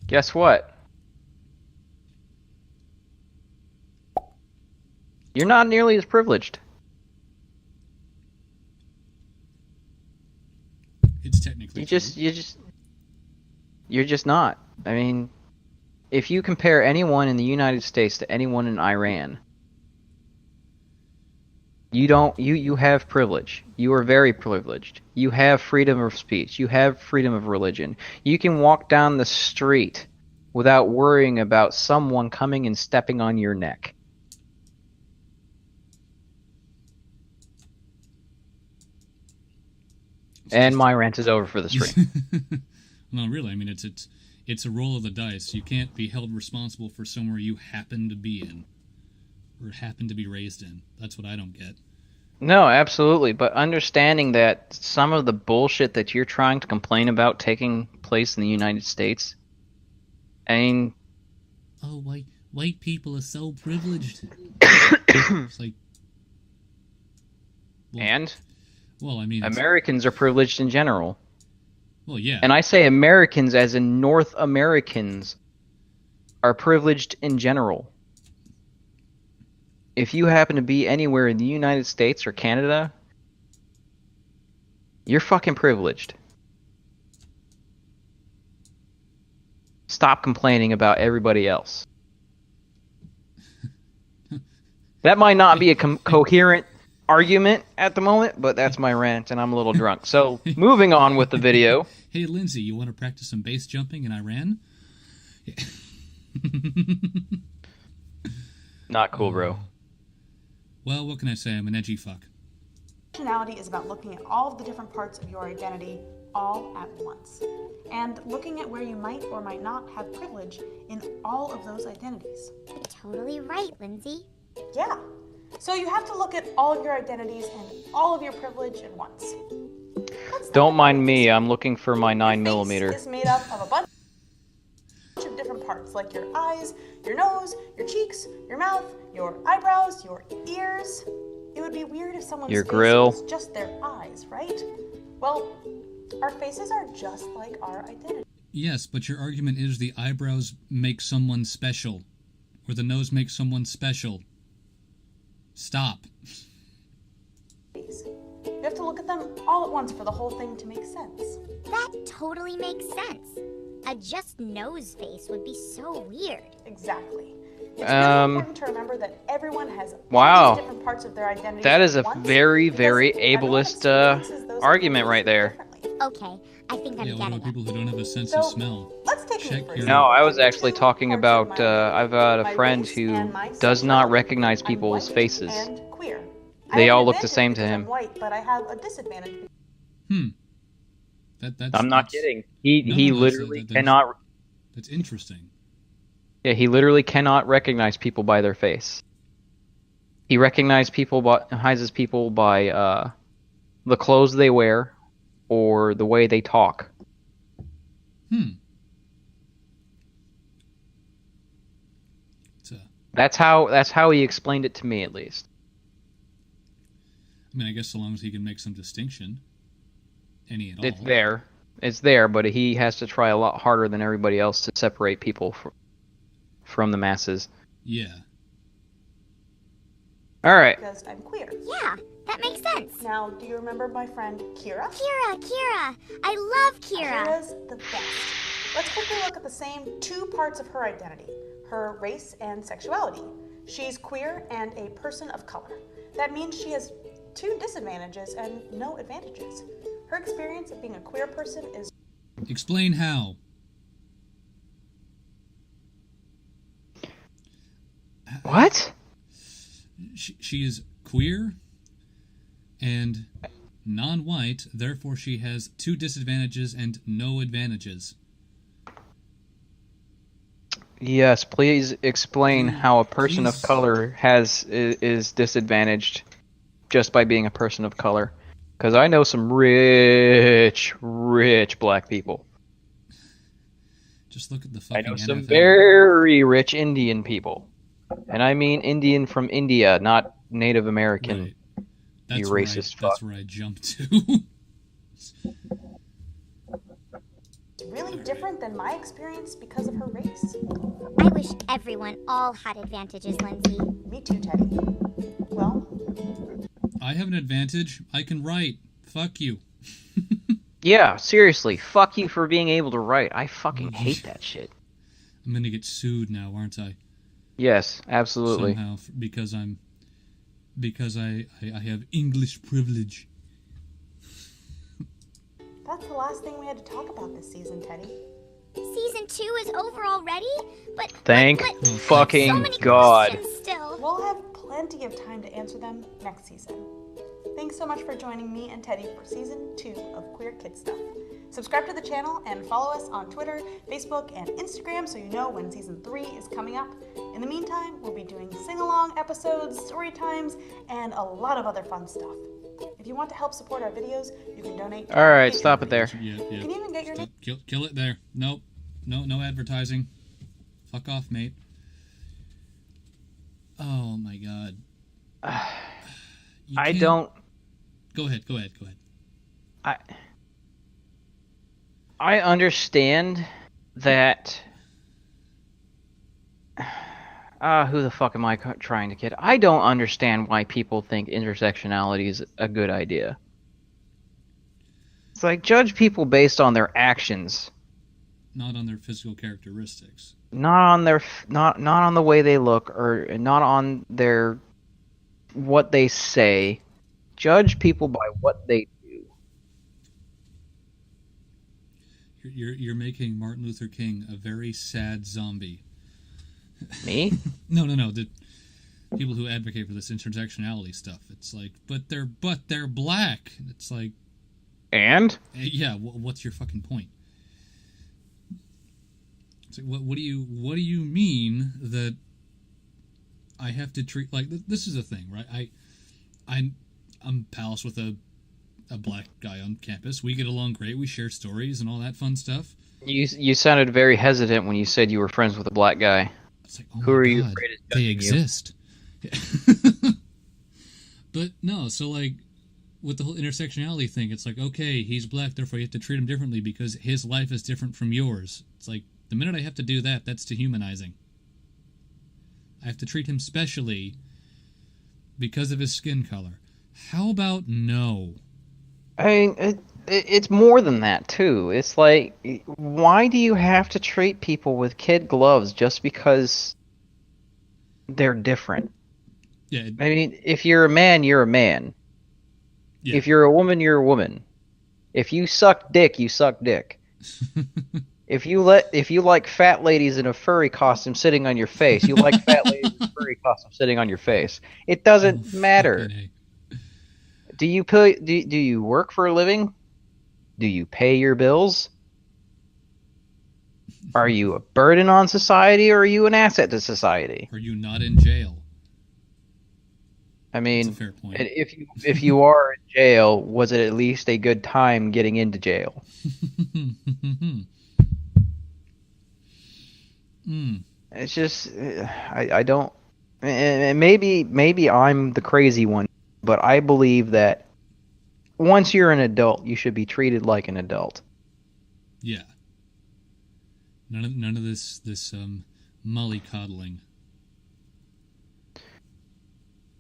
guess what? You're not nearly as privileged. It's technically You're just not. I mean, if you compare anyone in the United States to anyone in Iran, you have privilege. You are very privileged. You have freedom of speech. You have freedom of religion. You can walk down the street without worrying about someone coming and stepping on your neck. And my rant is over for the stream. No, really. I mean, it's a roll of the dice. You can't be held responsible for somewhere you happen to be in or happen to be raised in. That's what I don't get. No, absolutely. But understanding that some of the bullshit that you're trying to complain about taking place in the United States, I mean, Oh, white people are so privileged. It's like, well, and well, I mean, Americans are privileged in general. Well, yeah. And I say Americans as in North Americans are privileged in general. If you happen to be anywhere in the United States or Canada, you're fucking privileged. Stop complaining about everybody else. That might not be a coherent argument at the moment, but that's my rant, and I'm a little drunk. So, moving on with the video. Hey, Lindsay, you want to practice some base jumping in Iran? Yeah. Not cool, bro. Well, what can I say? I'm an edgy fuck. Personality is about looking at all of the different parts of your identity all at once, and looking at where you might or might not have privilege in all of those identities. You're totally right, Lindsay. Yeah. So you have to look at all of your identities and all of your privilege at once. Don't mind me, I'm looking for my 9mm. Your face is made up of a bunch of different parts, like your eyes, your nose, your cheeks, your mouth, your eyebrows, your ears. It would be weird if someone's Your face grill. was just their eyes, right? Well, our faces are just like our identity. Yes, but your argument is the eyebrows make someone special, or the nose makes someone special. Stop. You have to look at them all at once for the whole thing to make sense. That totally makes sense. A just nose face would be so weird. Exactly. It's really important to remember that everyone has all Wow. these different parts of their identity. That is a at once, very, because very everyone ableist experiences those argument right there. differently. Okay, I think I'm Yeah, what getting about people it. who don't have a sense So, of smell? let's take Check me for your- No, I was example. actually Two talking parts about, of my I've got my a friend race who and my does not sexuality. recognize I'm people's white faces. and queer. They I have all an look the advantage same to because him. I'm white, but I have a disadvantage. That's I'm not that's- kidding. No, He no, literally that's- cannot. That's interesting. Yeah, he literally cannot recognize people by their face. He recognizes people by the clothes they wear or the way they talk. It's, That's how he explained it to me, at least. I mean, I guess so long as he can make some distinction, any at all. It's there, but he has to try a lot harder than everybody else to separate people from the masses. Yeah. All right. Because I'm queer. Yeah, that makes sense. Now, do you remember my friend Kira? Kira. I love Kira. Kira's the best. Let's quickly look at the same two parts of her identity, her race and sexuality. She's queer and a person of color. That means she has two disadvantages and no advantages. Her experience of being a queer person is Explain how. What? She is queer and non-white, therefore she has two disadvantages and no advantages. Yes, please explain how a person of Please. color is disadvantaged just by being a person of color. Because I know some rich black people. Just look at the I fucking know some NFL. very rich Indian people. And I mean Indian from India, not Native American. Right. That's You where racist That's fuck. where I jumped to. really different than my experience because of her race. I wish everyone all had advantages, Lindsay. Me too, Teddy. Well, I have an advantage. I can write. Fuck you. Yeah, seriously, fuck you for being able to write. I fucking hate that shit. I'm gonna get sued now, aren't I? Yes, absolutely. Somehow, because I have English privilege. that's the last thing we had to talk about this season, Teddy. Season 2 is over already? But Thank but so fucking many God. questions still. We'll have plenty of time to answer them next season. Thanks so much for joining me and Teddy for season 2 of Queer Kid Stuff. Subscribe to the channel and follow us on Twitter, Facebook, and Instagram so you know when season 3 is coming up. In the meantime, we'll be doing sing-along episodes, story times, and a lot of other fun stuff. If you want to help support our videos, you can donate to All our right, Patreon stop it there. page. Yeah. You can even get your name. Kill it there. Nope. No advertising. Fuck off, mate. Oh my god. You I can't- don't. Go ahead. I. I understand that. Who the fuck am I trying to kid? I don't understand why people think intersectionality is a good idea. It's like, judge people based on their actions, Not on their physical characteristics. not on their not on the way they look, or not on their what they say. Judge people by what they do. You're making Martin Luther King a very sad zombie. Me? No. The people who advocate for this intersectionality stuff. It's like, but they're black. It's like, And? yeah. What's your fucking point? It's like, what do you mean that I have to treat like this is a thing, right? I'm pals with a black guy on campus. We get along great. We share stories and all that fun stuff. You sounded very hesitant when you said you were friends with a black guy. It's like, oh Who my are you God, afraid of they judging you? exist. But no, so like with the whole intersectionality thing, it's like, okay, he's black, therefore you have to treat him differently because his life is different from yours. It's like, the minute I have to do that, that's dehumanizing. I have to treat him specially because of his skin color. How about no? I mean, it's more than that, too. It's like, why do you have to treat people with kid gloves just because they're different? Yeah, I mean, if you're a man, you're a man. yeah. If you're a woman, you're a woman. If you suck dick, you suck dick. If you like fat ladies in a furry costume sitting on your face, you like fat ladies in a furry costume sitting on your face. It doesn't matter. fucking A. Do you work for a living? Do you pay your bills? Are you a burden on society, or are you an asset to society? Are you not in jail? I That's mean, a fair point. if you are in jail, was it at least a good time getting into jail? It's just I don't. And maybe I'm the crazy one, but I believe that once you're an adult, you should be treated like an adult. Yeah. None of this mollycoddling.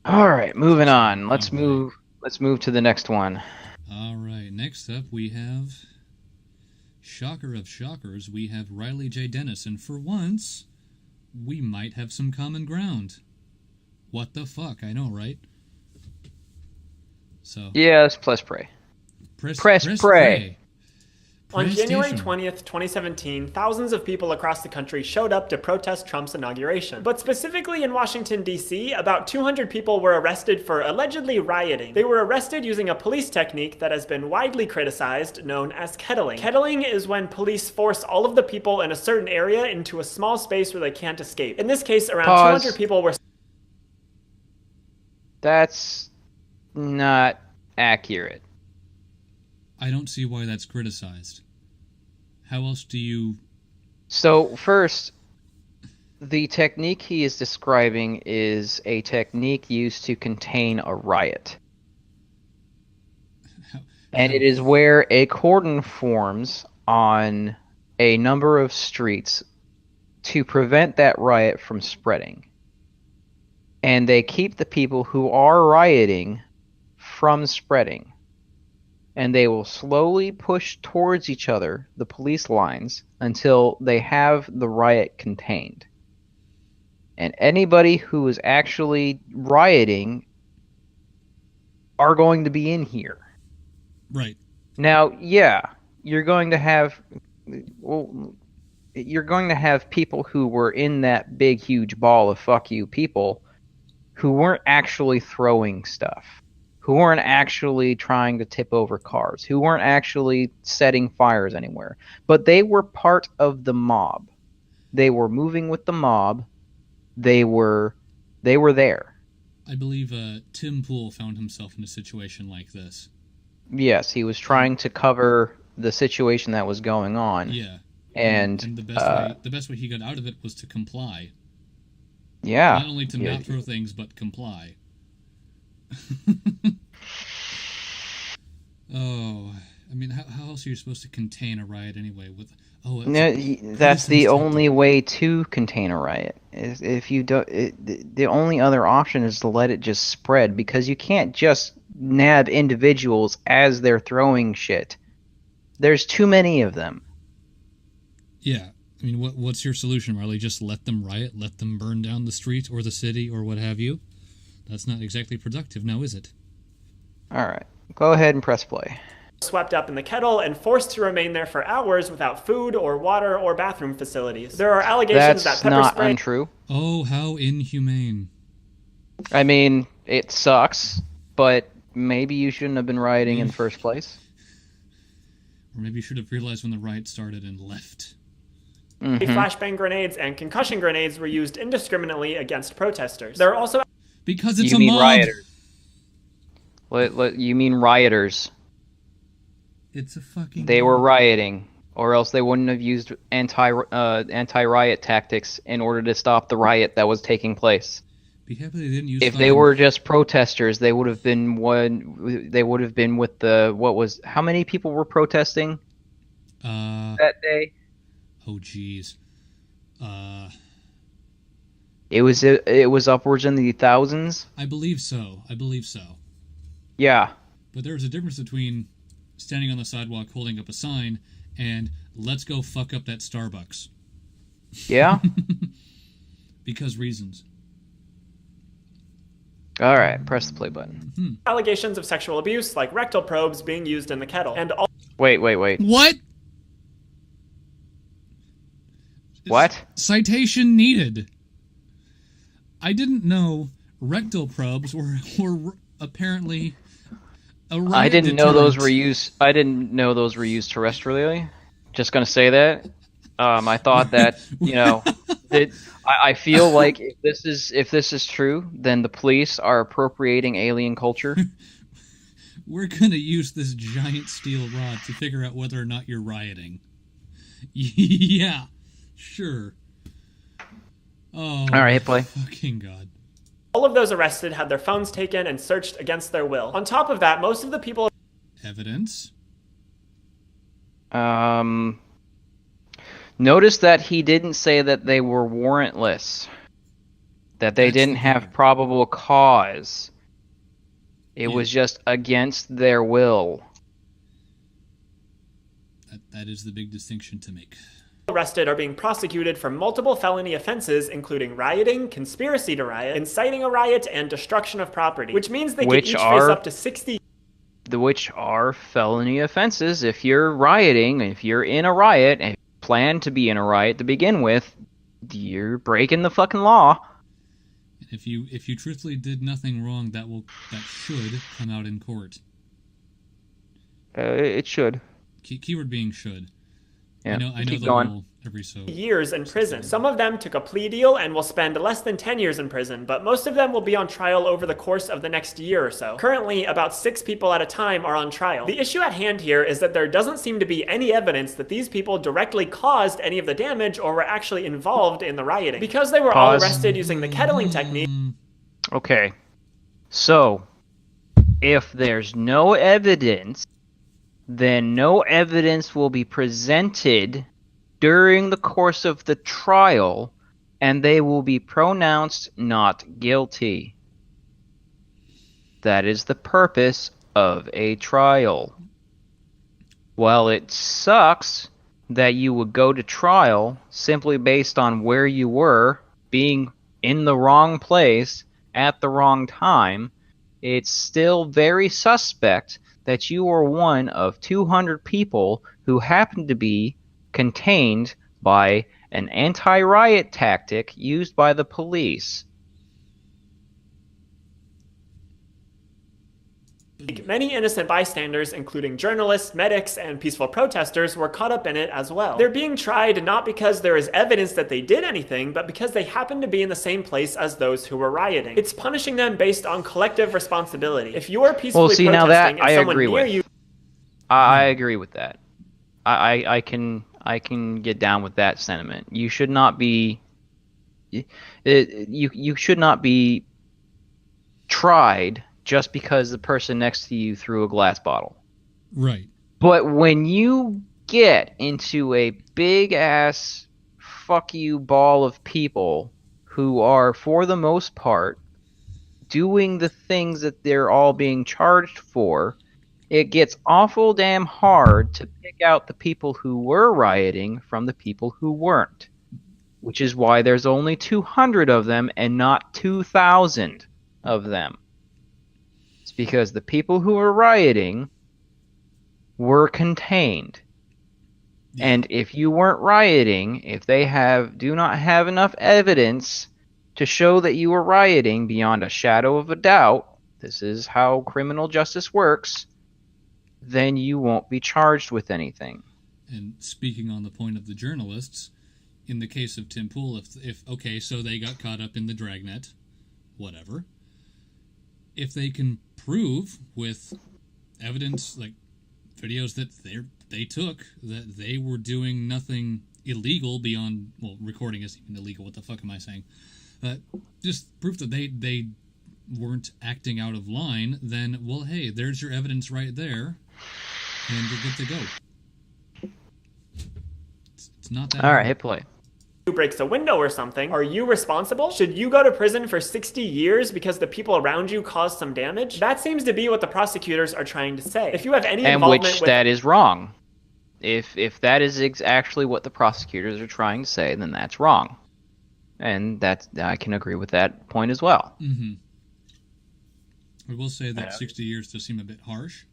All right, moving on. Let's All right. move. Let's move to the next one. All right. Next up, we have shocker of shockers. We have Riley J. Dennis, and for once, we might have some common ground. What the fuck? I know, right? So Yes, press play. press press play. On January PlayStation. 20th, 2017, thousands of people across the country showed up to protest Trump's inauguration. But specifically in Washington, D.C., about 200 people were arrested for allegedly rioting. They were arrested using a police technique that has been widely criticized, known as kettling. Kettling is when police force all of the people in a certain area into a small space where they can't escape. In this case, around Pause. 200 people were... That's not accurate. I don't see why that's criticized. How else do you... So first, the technique he is describing is a technique used to contain a riot. And it is where a cordon forms on a number of streets to prevent that riot from spreading. And they keep the people who are rioting from spreading. And they will slowly push towards each other, the police lines, until they have the riot contained. And anybody who is actually rioting are going to be in here. Right. Now, yeah, you're going to have people who were in that big, huge ball of fuck you people who weren't actually throwing stuff, who weren't actually trying to tip over cars, who weren't actually setting fires anywhere. But they were part of the mob. They were moving with the mob. They were there. I believe Tim Pool found himself in a situation like this. Yes, he was trying to cover the situation that was going on. Yeah. And the best way he got out of it was to comply. yeah. Not only to not throw things, but comply. Oh, I mean, how else are you supposed to contain a riot anyway? With That's the only way to contain a riot. If you don't, the only other option is to let it just spread, because you can't just nab individuals as they're throwing shit. There's too many of them. Yeah. I mean, what's your solution, Marley? Just let them riot, let them burn down the street or the city or what have you? That's not exactly productive, now is it? All right, go ahead and press play. Swept up in the kettle and forced to remain there for hours without food or water or bathroom facilities. There are allegations that pepper That's not spray... untrue. Oh, how inhumane. I mean, it sucks, but maybe you shouldn't have been rioting in the first place. Or maybe you should have realized when the riot started and left. Flashbang grenades and concussion grenades were used indiscriminately against protesters. There are also... Because it's You a mean mob! rioters. You mean rioters. It's a fucking They were mob. rioting, or else they wouldn't have used anti-riot tactics in order to stop the riot that was taking place. Be happy they didn't use If they were just protesters, they would have been with the how many people were protesting that day? Oh jeez. It was upwards in the thousands. I believe so. Yeah. But there's a difference between standing on the sidewalk holding up a sign and let's go fuck up that Starbucks. Yeah. Because reasons. All right, press the play button. allegations of sexual abuse, like rectal probes being used in the kettle. And Wait. What? What? Citation needed. I didn't know rectal probes were apparently a riot I didn't know those deterrent. were used. I didn't know those were used terrestrially. Just gonna say that. I thought that I feel like if this is true, then the police are appropriating alien culture. We're gonna use this giant steel rod to figure out whether or not you're rioting. Yeah, sure. Oh, All right, hit play. fucking God. all of those arrested had their phones taken and searched against their will. On top of that, most of the people Evidence? Notice that he didn't say that they were warrantless. That they That's didn't the have thing. probable cause. It Yeah. was just against their will. That is the big distinction to make. arrested are being prosecuted for multiple felony offenses, including rioting, conspiracy to riot, inciting a riot, and destruction of property, which means they Which can each are- face up to 60 Which are felony offenses. If you're rioting, if you're in a riot, and you plan to be in a riot to begin with, you're breaking the fucking law. If you truthfully did nothing wrong, that should come out in court. It should. Keyword being should. Yeah. I know Keep the going. rule every so. years in prison. Some of them took a plea deal and will spend less than 10 years in prison, but most of them will be on trial over the course of the next year or so. Currently, about 6 people at a time are on trial. The issue at hand here is that there doesn't seem to be any evidence that these people directly caused any of the damage or were actually involved in the rioting. Because they were all Pause. arrested using the kettling technique, Okay. So, if there's no evidence, then no evidence will be presented during the course of the trial, and they will be pronounced not guilty. That is the purpose of a trial. While it sucks that you would go to trial simply based on where you were, being in the wrong place at the wrong time, it's still very suspect that you were one of 200 people who happened to be contained by an anti-riot tactic used by the police. many innocent bystanders, including journalists, medics, and peaceful protesters, were caught up in it as well. They're being tried not because there is evidence that they did anything, but because they happen to be in the same place as those who were rioting. It's punishing them based on collective responsibility. If you are peacefully see, now protesting that and I someone agree near with. you I agree with that. I can get down with that sentiment. You should not be you should not be tried just because the person next to you threw a glass bottle. Right. But when you get into a big ass fuck you ball of people who are, for the most part, doing the things that they're all being charged for, it gets awful damn hard to pick out the people who were rioting from the people who weren't. Which is why there's only 200 of them and not 2,000 of them. It's because the people who were rioting were contained. Yeah. And if you weren't rioting, if they do not have enough evidence to show that you were rioting beyond a shadow of a doubt, this is how criminal justice works, then you won't be charged with anything. And speaking on the point of the journalists, in the case of Tim Pool, if okay, so they got caught up in the dragnet, whatever. If they can prove with evidence, like videos that they took, that they were doing nothing illegal beyond, well, recording isn't even illegal. What the fuck am I saying? Just proof that they weren't acting out of line. Then, well, hey, there's your evidence right there, and you're good to go. It's not that. All right, hit play. Who breaks a window or something, are you responsible? Should you go to prison for 60 years because the people around you caused some damage? That seems to be what the prosecutors are trying to say. If you have any involvement with... that is wrong. If that is actually what the prosecutors are trying to say, then that's wrong. And I can agree with that point as well. Mm-hmm. I will say that 60 years does seem a bit harsh.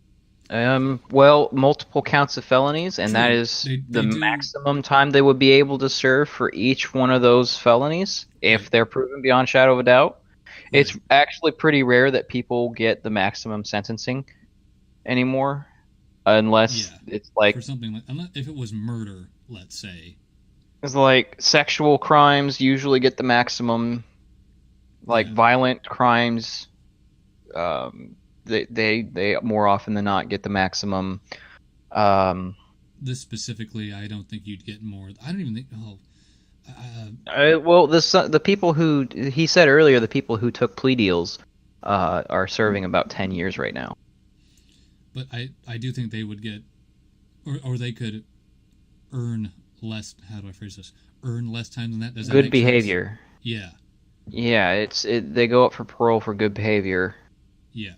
Well, multiple counts of felonies, and True. that is They do... maximum time they would be able to serve for each one of those felonies if they're proven beyond shadow of a doubt. Right. It's actually pretty rare that people get the maximum sentencing anymore, unless it's like... For something like... If it was murder, let's say. It's like sexual crimes usually get the maximum, like violent crimes... They more often than not get the maximum. This specifically, I don't think you'd get more. I don't even think. Well, the people who he said earlier, the people who took plea deals, are serving about 10 years right now. But I do think they would get, or they could earn less. How do I phrase this? Earn less time than that. Does that good make behavior. Sense? Yeah. Yeah, they go up for parole for good behavior. Yeah.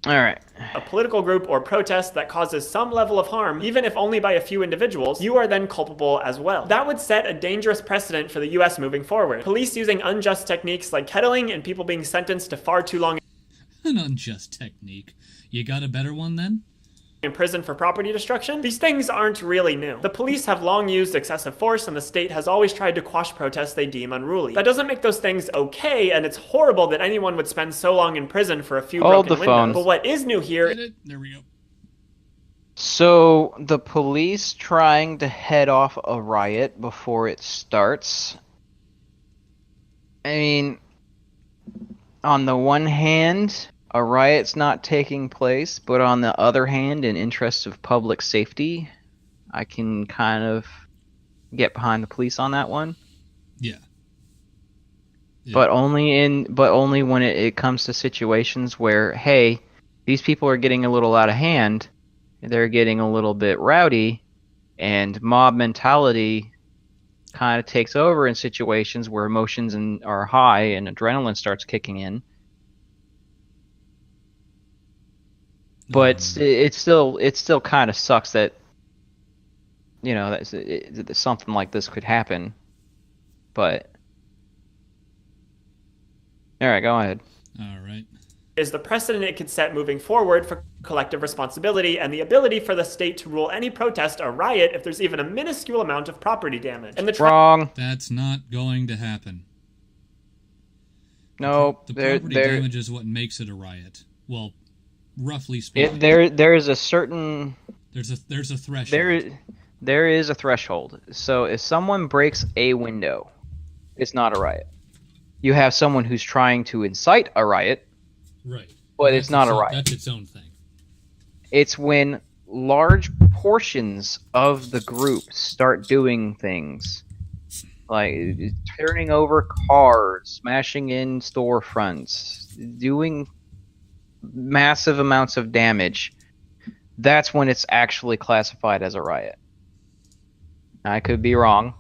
All right. A political group or protest that causes some level of harm, even if only by a few individuals, you are then culpable as well. That would set a dangerous precedent for the US moving forward. Police using unjust techniques like kettling and people being sentenced to far too long An unjust technique. You got a better one then? in prison for property destruction? These things aren't really new. The police have long used excessive force, and the state has always tried to quash protests they deem unruly. That doesn't make those things okay, and it's horrible that anyone would spend so long in prison for a few broken windows. But what is new here... There we go. So, the police trying to head off a riot before it starts. I mean, on the one hand, a riot's not taking place, but on the other hand, in interest of public safety, I can kind of get behind the police on that one. Yeah. But only when it comes to situations where, hey, these people are getting a little out of hand, they're getting a little bit rowdy, and mob mentality kind of takes over in situations where emotions are high and adrenaline starts kicking in. But it still kind of sucks that, you know, that something like this could happen. But all right, go ahead. All right. Is the precedent it could set moving forward for collective responsibility and the ability for the state to rule any protest a riot if there's even a minuscule amount of property damage. And Wrong. That's not going to happen. No, the property damage is what makes it a riot. Well, roughly speaking. There is a certain... There's a threshold. There is a threshold. So if someone breaks a window, it's not a riot. You have someone who's trying to incite a riot, right? But it's not a riot. That's its own thing. It's when large portions of the group start doing things like turning over cars, smashing in storefronts, doing massive amounts of damage. that's when it's actually classified as a riot. I could be wrong.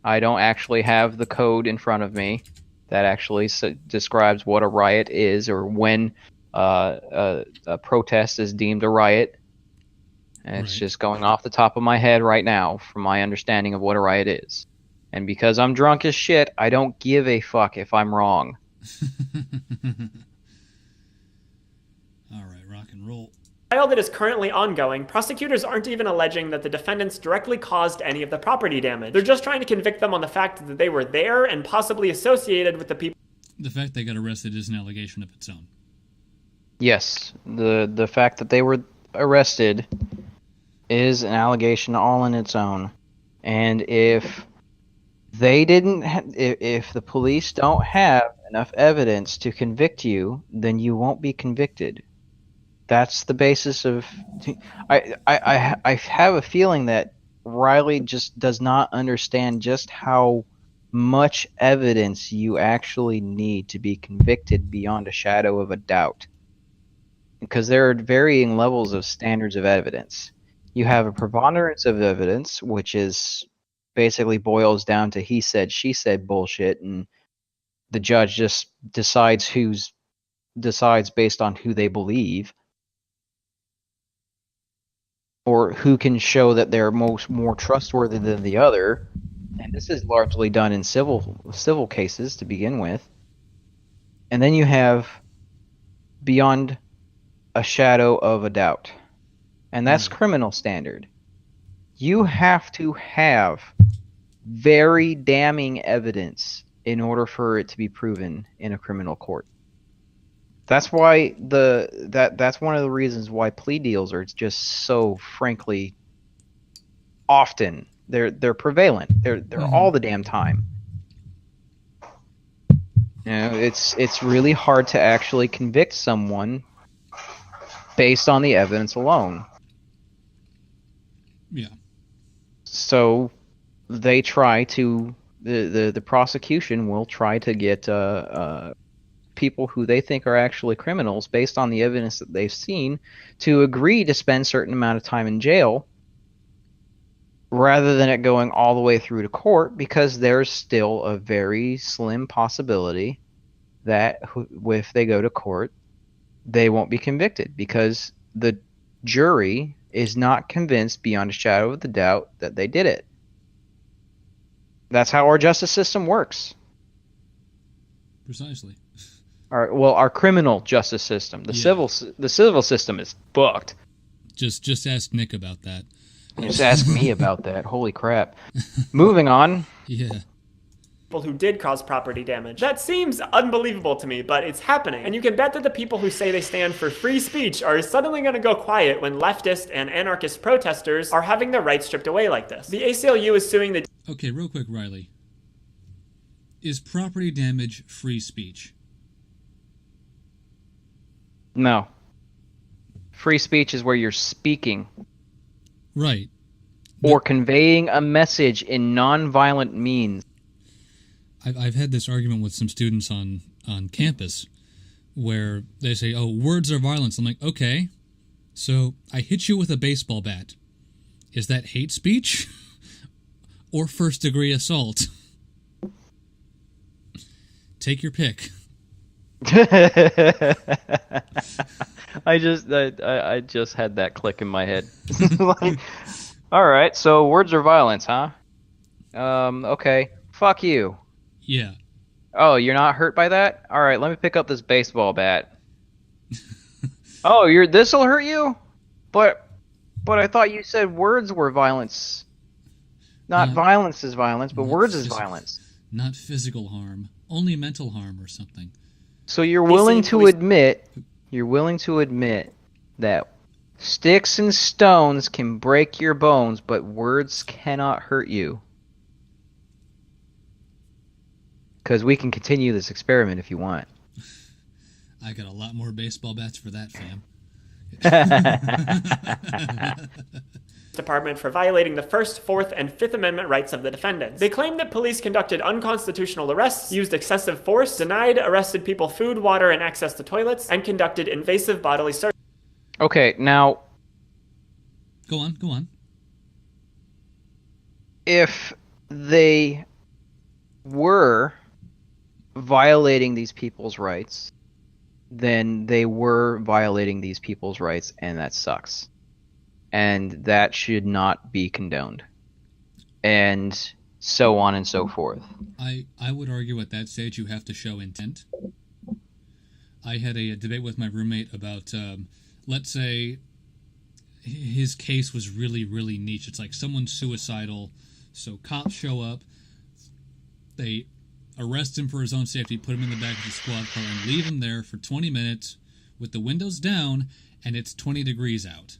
I don't actually have the code in front of me that actually describes what a riot is or when a protest is deemed a riot. And it's just going off the top of my head right now from my understanding of what a riot is. And because I'm drunk as shit, I don't give a fuck if I'm wrong. All right, rock and roll. Trial that is currently ongoing, prosecutors aren't even alleging that the defendants directly caused any of the property damage. They're just trying to convict them on the fact that they were there and possibly associated with the people. The fact they got arrested is an allegation of its own. Yes, the fact that they were arrested is an allegation all in its own. And if they didn't, if the police don't have enough evidence to convict you, then you won't be convicted. That's the basis of. I have a feeling that Riley just does not understand just how much evidence you actually need to be convicted beyond a shadow of a doubt. Because there are varying levels of standards of evidence. You have a preponderance of evidence, which is basically boils down to he said, she said bullshit, and the judge just decides based on who they believe. Or who can show that they're more trustworthy than the other, and this is largely done in civil cases to begin with. And then you have beyond a shadow of a doubt, and that's criminal standard. You have to have very damning evidence in order for it to be proven in a criminal court. That's why that's one of the reasons why plea deals are just so frankly often they're prevalent. They're all the damn time. You know, it's really hard to actually convict someone based on the evidence alone. Yeah. So they try to the prosecution will try to get people who they think are actually criminals based on the evidence that they've seen to agree to spend a certain amount of time in jail rather than it going all the way through to court, because there's still a very slim possibility that if they go to court, they won't be convicted because the jury is not convinced beyond a shadow of the doubt that they did it. That's how our justice system works. Precisely. Our criminal justice system. The civil system is fucked. Just ask Nick about that. Just ask me about that. Holy crap. Moving on. Yeah. People who did cause property damage. That seems unbelievable to me, but it's happening. And you can bet that the people who say they stand for free speech are suddenly going to go quiet when leftist and anarchist protesters are having their rights stripped away like this. The ACLU is suing the... Okay, real quick, Riley. Is property damage free speech? No. Free speech is where you're speaking. Right. Or conveying a message in non-violent means. I've had this argument with some students on campus where they say, oh, words are violence. I'm like, okay, so I hit you with a baseball bat. Is that hate speech or first-degree assault? Take your pick. I just had that click in my head. Like, all right, so words are violence, huh? Okay, fuck you. Yeah. Oh, you're not hurt by that? All right, let me pick up this baseball bat. Oh, this'll hurt you? But I thought you said words were violence. Not violence is violence, but words is violence. Not physical harm, only mental harm or something. So you're willing to admit that sticks and stones can break your bones, but words cannot hurt you. Because we can continue this experiment if you want. I got a lot more baseball bats for that, fam. Department for violating the First, Fourth, and Fifth Amendment rights of the defendants. They claim that police conducted unconstitutional arrests, used excessive force, denied arrested people food, water, and access to toilets, and conducted invasive bodily search. Okay, now, Go on. If they were violating these people's rights, then they were violating these people's rights, and that sucks. And that should not be condoned. And so on and so forth. I would argue at that stage you have to show intent. I had a debate with my roommate about, let's say, his case was really, really niche. It's like someone's suicidal, so cops show up, they arrest him for his own safety, put him in the back of the squad car, and leave him there for 20 minutes with the windows down, and it's 20 degrees out.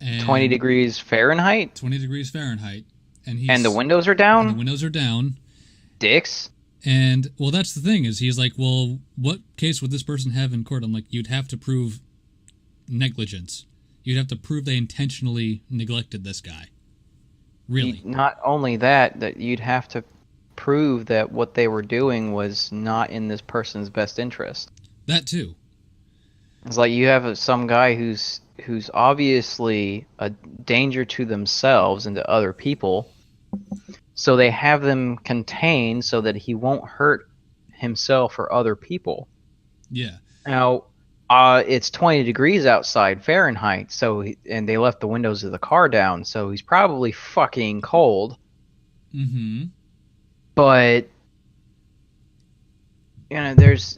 And 20 degrees Fahrenheit? 20 degrees Fahrenheit. And the windows are down? And the windows are down. Dicks? And, well, that's the thing, is he's like, well, what case would this person have in court? I'm like, you'd have to prove negligence. You'd have to prove they intentionally neglected this guy. Really. Not only that you'd have to prove that what they were doing was not in this person's best interest. That too. It's like you have some guy who's obviously a danger to themselves and to other people, so they have them contained so that he won't hurt himself or other people. Yeah. Now, it's 20 degrees outside Fahrenheit, and they left the windows of the car down, so he's probably fucking cold. Mm-hmm. But there's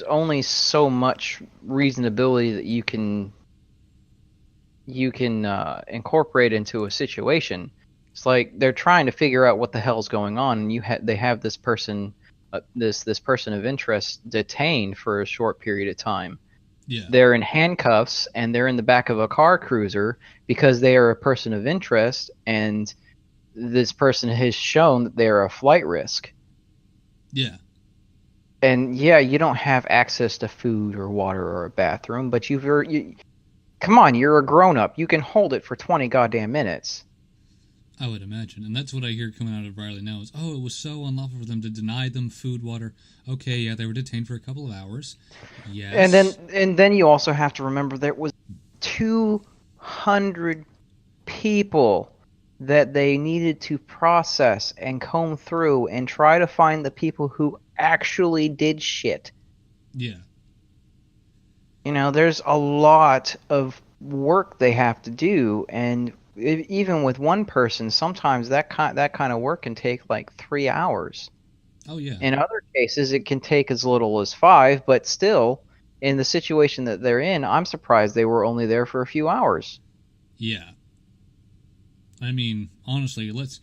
only so much reasonability that you can incorporate into a situation. It's like they're trying to figure out what the hell's going on, and they have this person, this person of interest detained for a short period of time. Yeah. They're in handcuffs and they're in the back of a car cruiser because they are a person of interest, and this person has shown that they're a flight risk. Yeah. And yeah, you don't have access to food or water or a bathroom, but come on, you're a grown-up. You can hold it for 20 goddamn minutes. I would imagine. And that's what I hear coming out of Riley now is, oh, it was so unlawful for them to deny them food, water. Okay, yeah, they were detained for a couple of hours. Yes. And then you also have to remember there was 200 people that they needed to process and comb through and try to find the people who actually did shit. Yeah. There's a lot of work they have to do, and even with one person, sometimes that kind of work can take like 3 hours. Oh yeah. In other cases, it can take as little as 5, but still, in the situation that they're in, I'm surprised they were only there for a few hours. Yeah. I mean, honestly, let's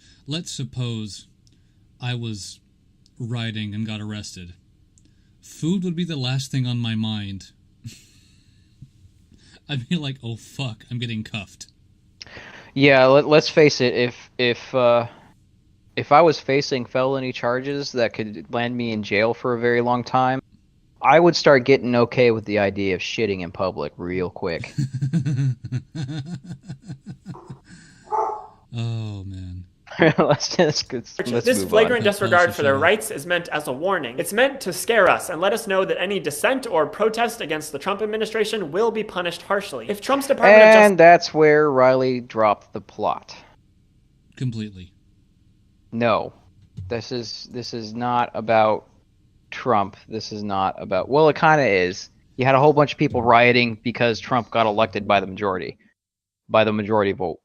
suppose I was riding and got arrested. Food would be the last thing on my mind. I'd be like, oh fuck, I'm getting cuffed. Yeah, let's face it. If I was facing felony charges that could land me in jail for a very long time, I would start getting okay with the idea of shitting in public real quick. Oh man. Let's this flagrant disregard for their rights is meant as a warning. It's meant to scare us and let us know that any dissent or protest against the Trump administration will be punished harshly. If Trump's Department of Justice... And that's where Riley dropped the plot. Completely. No. This is not about Trump. This is not about... Well, it kind of is. You had a whole bunch of people rioting because Trump got elected by the majority vote,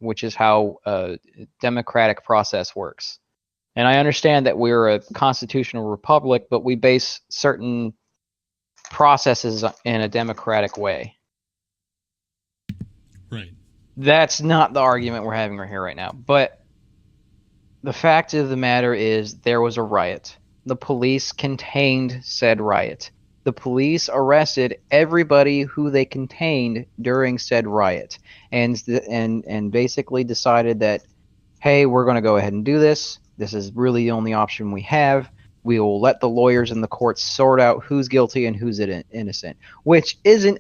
which is how a democratic process works. And I understand that we're a constitutional republic, but we base certain processes in a democratic way. Right. That's not the argument we're having right here right now. But the fact of the matter is there was a riot. The police contained said riot. The police arrested everybody who they contained during said riot, and basically decided that, hey, we're going to go ahead and do this. This is really the only option we have. We will let the lawyers in the courts sort out who's guilty and who's innocent, which isn't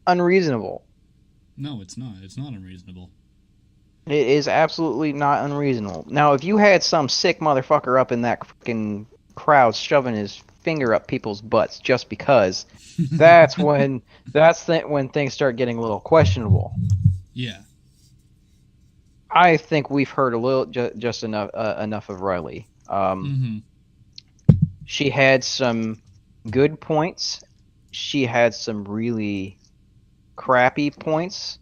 unreasonable. No, it's not. It's not unreasonable. It is absolutely not unreasonable. Now, if you had some sick motherfucker up in that fucking crowd shoving his finger up people's butts just because, that's when things start getting a little questionable. Yeah. I think we've heard a little just enough of Riley. She had some good points. She had some really crappy points,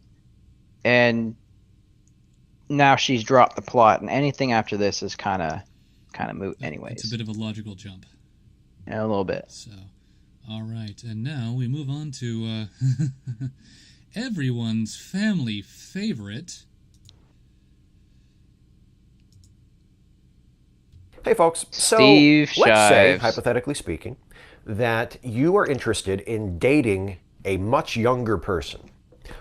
and now she's dropped the plot, and anything after this is kind of moot anyways. It's a bit of a logical jump. Yeah, a little bit. So, all right, and now we move on to everyone's family favorite. Hey folks, so Steve let's say, Shives. hypothetically speaking, that you are interested in dating a much younger person.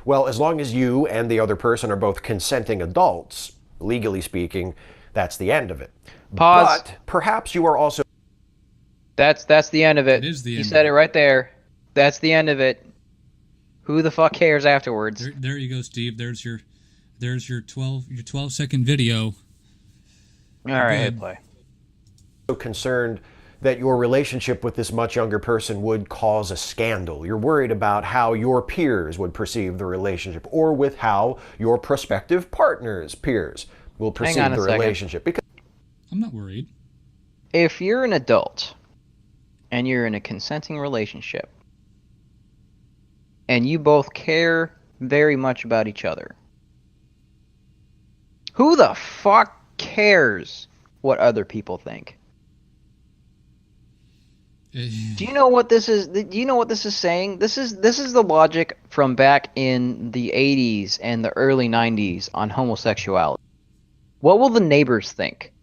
Well, as long as you and the other person are both consenting adults, legally speaking, that's the end of it. Pause. But perhaps you are also... That's the end of it. It is the He end said of it right there. That's the end of it. Who the fuck cares afterwards? There you go, Steve. There's your 12-second video. All right, Good. hit play. concerned that your relationship with this much younger person would cause a scandal. You're worried about how your peers would perceive the relationship, or with how your prospective partner's peers will perceive the relationship. Because I'm not worried. If you're an adult and you're in a consenting relationship and you both care very much about each other, who the fuck cares what other people think? Do you know what this is? Do you know what this is saying? This is the logic from back in the 80s and the early 90s on homosexuality. What will the neighbors think?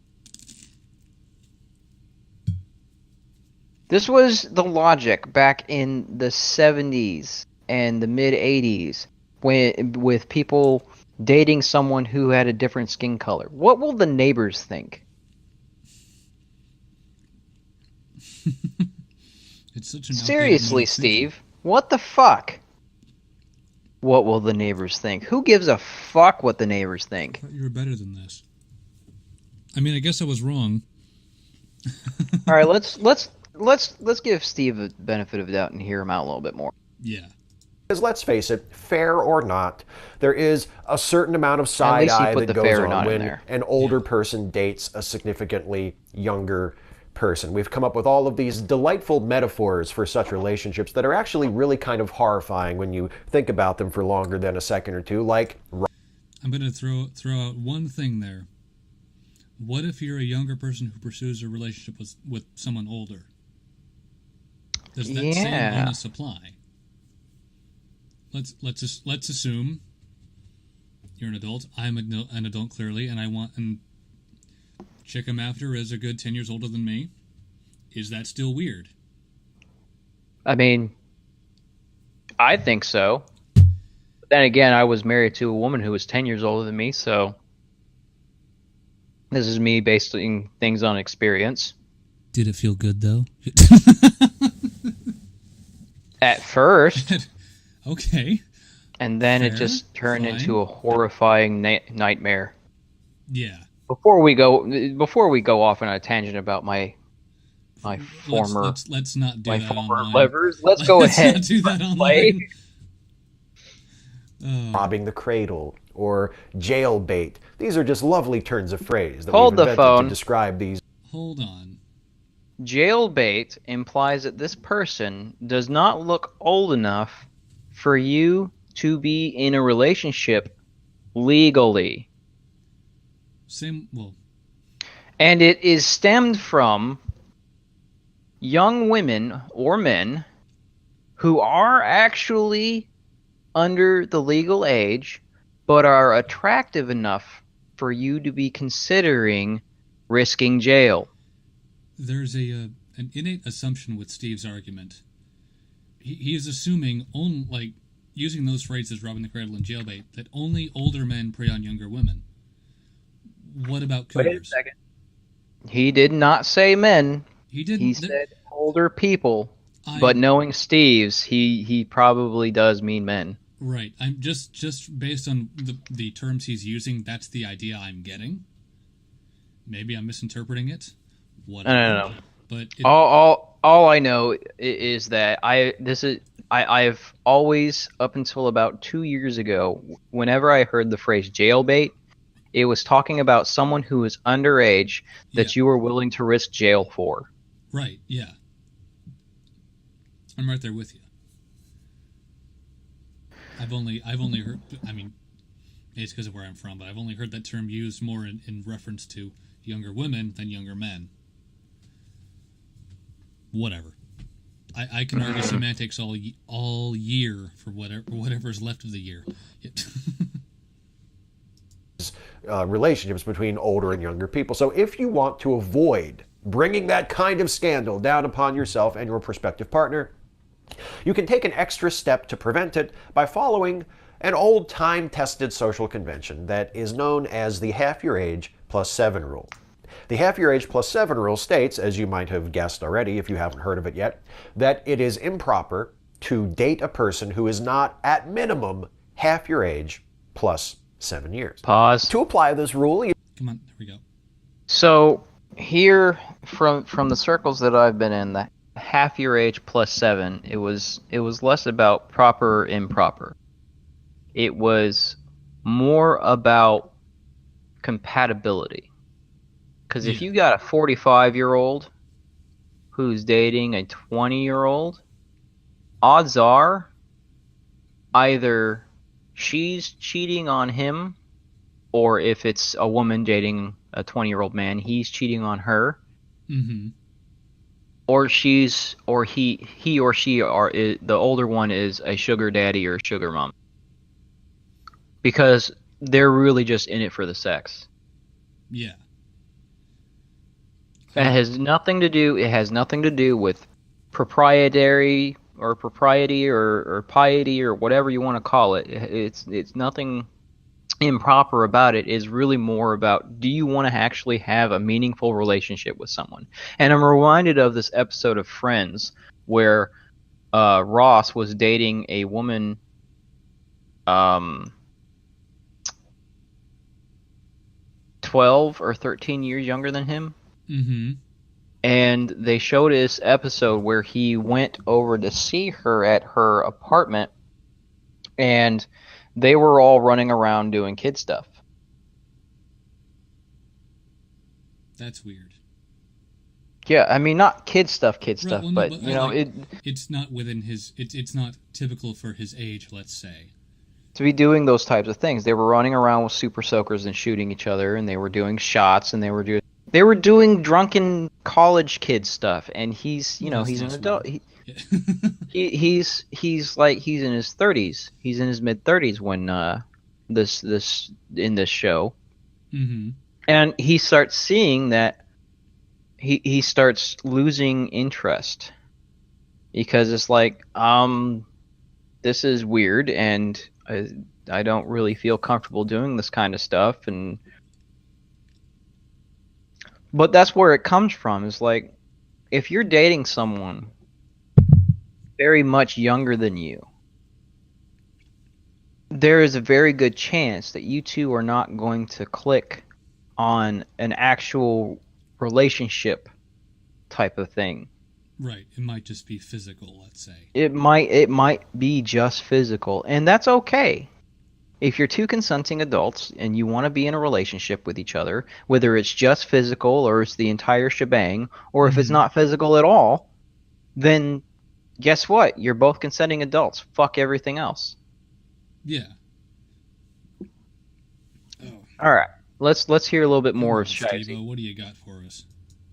This was the logic back in the 70s and the mid 80s with people dating someone who had a different skin color. What will the neighbors think? It's such an Seriously, Steve, what the fuck? What will the neighbors think? Who gives a fuck what the neighbors think? I thought you were better than this. I mean, I guess I was wrong. All right, let's give Steve the benefit of the doubt and hear him out a little bit more. Yeah. Because let's face it, fair or not, there is a certain amount of side eye that goes on when an older person dates a significantly younger person. We've come up with all of these delightful metaphors for such relationships that are actually really kind of horrifying when you think about them for longer than a second or two, like... I'm going to throw out one thing there. What if you're a younger person who pursues a relationship with someone older? Does that same onus apply? Let's assume you're an adult. I'm an adult clearly, and chick I'm after is a good 10 years older than me. Is that still weird? I mean, I think so. But then again, I was married to a woman who was 10 years older than me, so this is me basing things on experience. Did it feel good, though? At first. Okay. And then it just turned into a horrifying nightmare. Yeah. Before we go off on a tangent about my former let's not do my that former online. lovers, let's go ahead. Not do that online. Robbing the cradle or jailbait. These are just lovely turns of phrase that Hold we've the invented phone. to describe these. Hold on. Jailbait implies that this person does not look old enough for you to be in a relationship legally. And it is stemmed from young women or men who are actually under the legal age but are attractive enough for you to be considering risking jail. There's an innate assumption with Steve's argument. He is assuming, using those phrases, robbing the cradle and jailbait, that only older men prey on younger women. What about cougars? Wait a second. He did not say men. He didn't. He said older people. But knowing Steve's, he probably does mean men. Right. I'm just based on the terms he's using, that's the idea I'm getting. Maybe I'm misinterpreting it. No. but all I know is that I've always, up until about 2 years ago, whenever I heard the phrase jailbait, it was talking about someone who was underage that you were willing to risk jail for. Right, yeah. I'm right there with you. I've only heard, I mean, it's because of where I'm from, but I've only heard that term used more in reference to younger women than younger men. Whatever. I can argue semantics all year for whatever's left of the year. Relationships between older and younger people. So if you want to avoid bringing that kind of scandal down upon yourself and your prospective partner, you can take an extra step to prevent it by following an old time-tested social convention that is known as the half your age plus 7 rule. The half your age plus 7 rule states, as you might have guessed already if you haven't heard of it yet, that it is improper to date a person who is not at minimum half your age plus 7 years. Pause. To apply this rule, Come on, there we go. So here, from the circles that I've been in, the half your age plus 7, it was less about proper or improper. It was more about compatibility. Because if you got a 45-year-old who's dating a 20-year-old, odds are either she's cheating on him, or if it's a woman dating a 20-year-old man, he's cheating on her. Mm-hmm. Or he or she are the older one is a sugar daddy or a sugar mom. Because they're really just in it for the sex. Yeah. It has nothing to do with propriety or piety or whatever you want to call it. It's nothing improper about it. It's really more about, do you want to actually have a meaningful relationship with someone? And I'm reminded of this episode of Friends where Ross was dating a woman 12 or 13 years younger than him. Mm-hmm. And they showed this episode where he went over to see her at her apartment, and they were all running around doing kid stuff. That's weird. Yeah, I mean, not kid stuff, well, no, but you know, like, it's not within his. It's not typical for his age, let's say. To be doing those types of things. They were running around with super soakers and shooting each other, and they were doing shots, and they were doing drunken college kid stuff. And he's, you know, he's an adult. He's in his 30s. He's in his mid 30s when this in this show. Mm-hmm. And he starts seeing that he starts losing interest, because it's like, this is weird, and I don't really feel comfortable doing this kind of stuff. But that's where it comes from. Is like, if you're dating someone very much younger than you, there is a very good chance that you two are not going to click on an actual relationship type of thing. Right. It might just be physical, let's say. It might be just physical, and that's okay. If you're two consenting adults and you want to be in a relationship with each other, whether it's just physical or it's the entire shebang, or if it's not physical at all, then guess what? You're both consenting adults. Fuck everything else. Yeah. Oh. All right. Let's hear a little bit more of Steve-O, what do you got for us?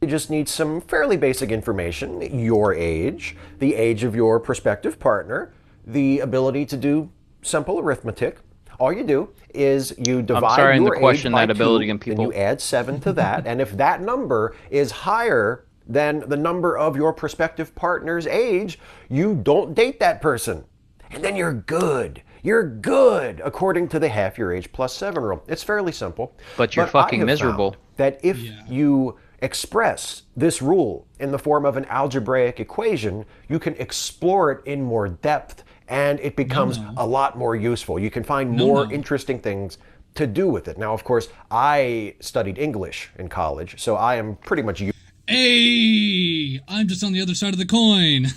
You just need some fairly basic information: your age, the age of your prospective partner, the ability to do simple arithmetic. All you do is you divide your age by 2, then you add 7 to that, and if that number is higher than the number of your prospective partner's age, you don't date that person. And then you're good. You're good, according to the half your age plus 7 rule. It's fairly simple. But you're fucking miserable. That if you express this rule in the form of an algebraic equation, you can explore it in more depth, and it becomes a lot more useful. You can find more interesting things to do with it. Now, of course, I studied English in college, so I am pretty much Hey, I'm just on the other side of the coin.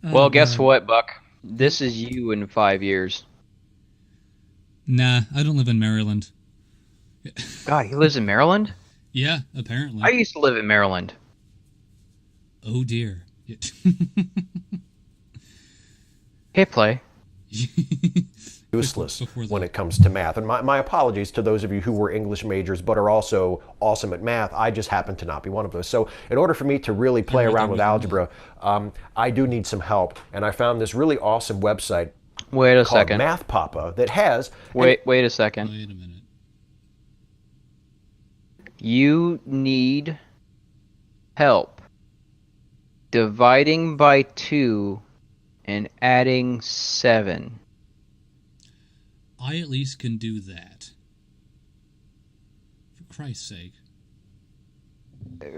Well, guess what, Buck? This is you in 5 years. Nah, I don't live in Maryland. God, he lives in Maryland? Yeah, apparently. I used to live in Maryland. Oh, dear. Hit play. Useless when it comes to math. And my apologies to those of you who were English majors but are also awesome at math. I just happen to not be one of those. So in order for me to really play around with algebra, I do need some help. And I found this really awesome website called Math Papa that has... Wait a second. Wait a minute. You need help dividing by 2 and adding 7. I at least can do that. For Christ's sake.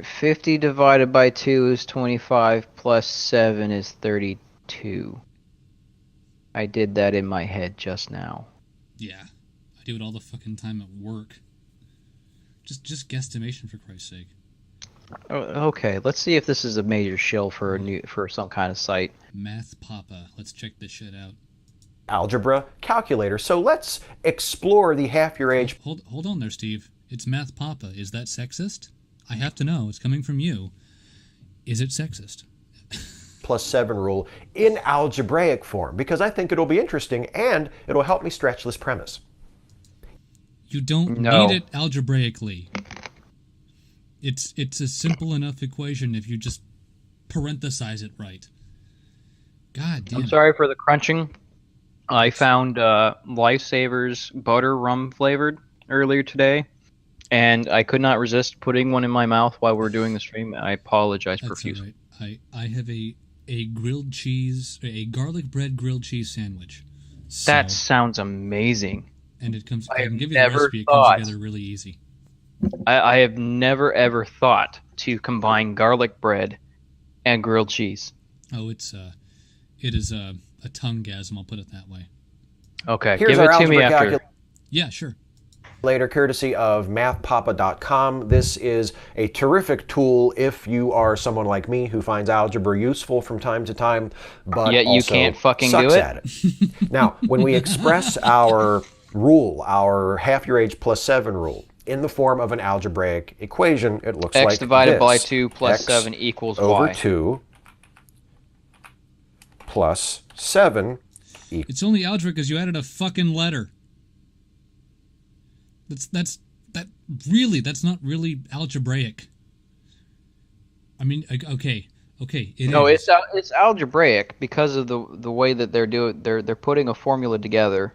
50 divided by 2 is 25, plus 7 is 32. I did that in my head just now. Yeah, I do it all the fucking time at work. Just guesstimation, for Christ's sake. Okay, let's see if this is a major shill for some kind of site. Math Papa. Let's check this shit out. Algebra calculator. So let's explore the half your age. Hold on there, Steve. It's Math Papa. Is that sexist? I have to know. It's coming from you. Is it sexist? Plus 7 rule in algebraic form, because I think it'll be interesting and it'll help me stretch this premise. You don't need it algebraically. It's a simple enough equation if you just parenthesize it right. God damn. I'm sorry for the crunching. I found Lifesavers butter rum flavored earlier today, and I could not resist putting one in my mouth while we're doing the stream. I apologize profusely. Right. I have a grilled cheese, a garlic bread grilled cheese sandwich. So, that sounds amazing. And it comes. I can give you the recipe. It comes together really easy. I have never ever thought to combine garlic bread and grilled cheese. Oh, it is a tongue-gasm, I'll put it that way. Okay, Here's give our it to me algebra after. Yeah, sure. Later, courtesy of mathpapa.com. This is a terrific tool if you are someone like me who finds algebra useful from time to time, but yet you also can't fucking sucks do it. At it. Now, when we express our rule, our half your age plus 7 rule, in the form of an algebraic equation, it looks like X divided this. by 2 plus X 7 equals over Y. 2 plus 7 equals... It's only algebra because you added a fucking letter. That's not really algebraic. I mean, okay. It's algebraic because of the way that they're putting a formula together.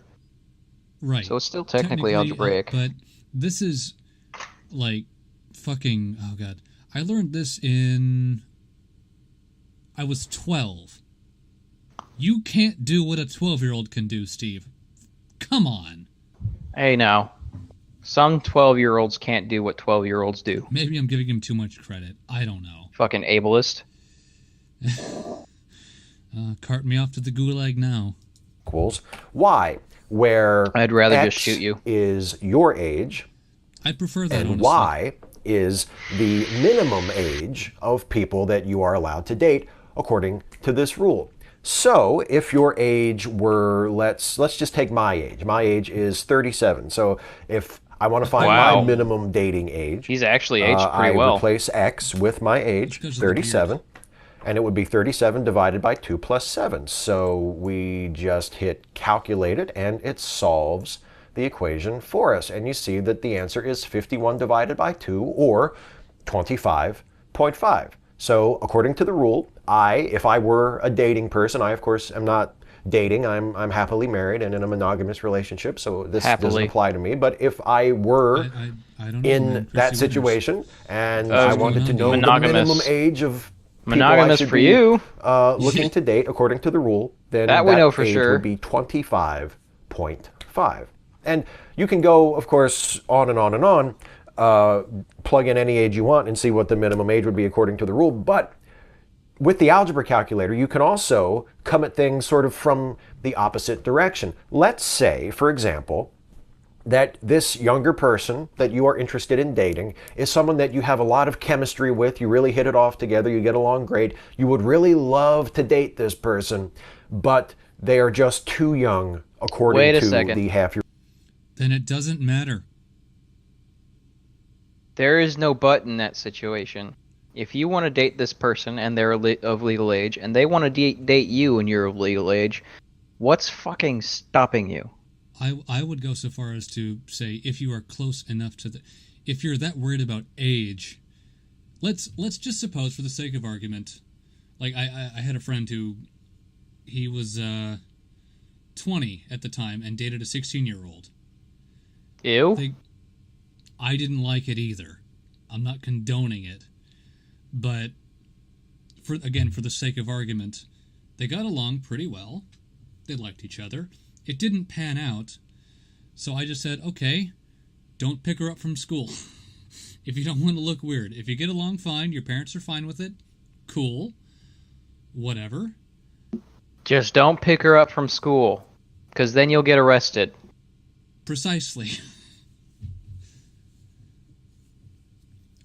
Right. So it's still technically algebraic. But this is like fucking, oh god. I learned this I was 12. You can't do what a 12-year-old can do, Steve. Come on. Hey now. Some 12-year-olds can't do what 12-year-olds do. Maybe I'm giving him too much credit. I don't know. Fucking ableist. Cart me off to the gulag now. Equals Y, where I'd rather X just shoot you. is your age, I prefer that, and honestly. Y is the minimum age of people that you are allowed to date according to this rule. So if your age were, let's just take my age. My age is 37. So if I want to find my minimum dating age, he's actually aged pretty well. I replace X with my age, 37, and it would be 37 divided by 2 plus 7. So we just hit calculate it, and it solves the equation for us. And you see that the answer is 51 divided by 2, or 25.5. So according to the rule, if I were a dating person, I of course am not dating. I'm happily married and in a monogamous relationship, so this doesn't apply to me. But if I were in that situation and I wanted to know the minimum age of people I should be looking to date according to the rule, then that age would be 25.5. And you can go, of course, on and on and on. Plug in any age you want and see what the minimum age would be according to the rule. But with the algebra calculator, you can also come at things sort of from the opposite direction. Let's say, for example, that this younger person that you are interested in dating is someone that you have a lot of chemistry with, you really hit it off together, you get along great, you would really love to date this person, but they are just too young, according to the half-year. Then it doesn't matter. There is no but in that situation. If you want to date this person and they're of legal age, and they want to date you and you're of legal age, what's fucking stopping you? I would go so far as to say, if you are close enough to if you're that worried about age, let's just suppose, for the sake of argument, like I had a friend who, he was 20 at the time and dated a 16-year-old. Ew. I didn't like it either. I'm not condoning it, but for the sake of argument, they got along pretty well. They liked each other. It didn't pan out, so I just said, okay, don't pick her up from school. If you don't want to look weird. If you get along fine, your parents are fine with it, cool, whatever. Just don't pick her up from school, because then you'll get arrested. Precisely.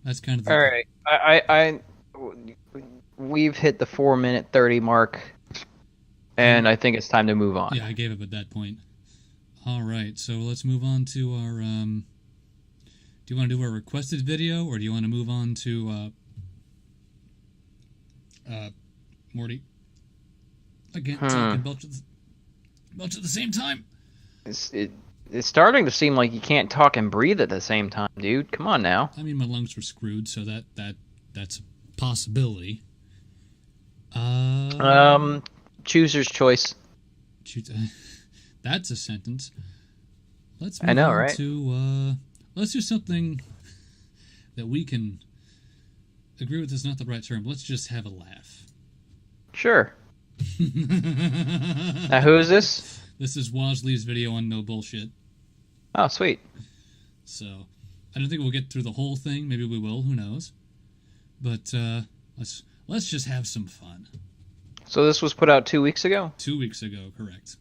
That's kind of the... All right, we've hit the 4-minute 30 mark. And I think it's time to move on. Yeah, I gave up at that point. All right, so let's move on to our... do you want to do our requested video, or do you want to move on to... Morty? Again, talking belch at the same time. It's starting to seem like you can't talk and breathe at the same time, dude. Come on now. I mean, my lungs were screwed, so that's a possibility. Chooser's choice. That's a sentence. Let's move I know, on right? to let's do something that we can agree with is not the right term. Let's just have a laugh. Sure. Now, who is this? This is Wasley's video on No Bullshit. Oh, sweet. So, I don't think we'll get through the whole thing. Maybe we will. Who knows? But let's just have some fun. So this was put out 2 weeks ago? 2 weeks ago, correct.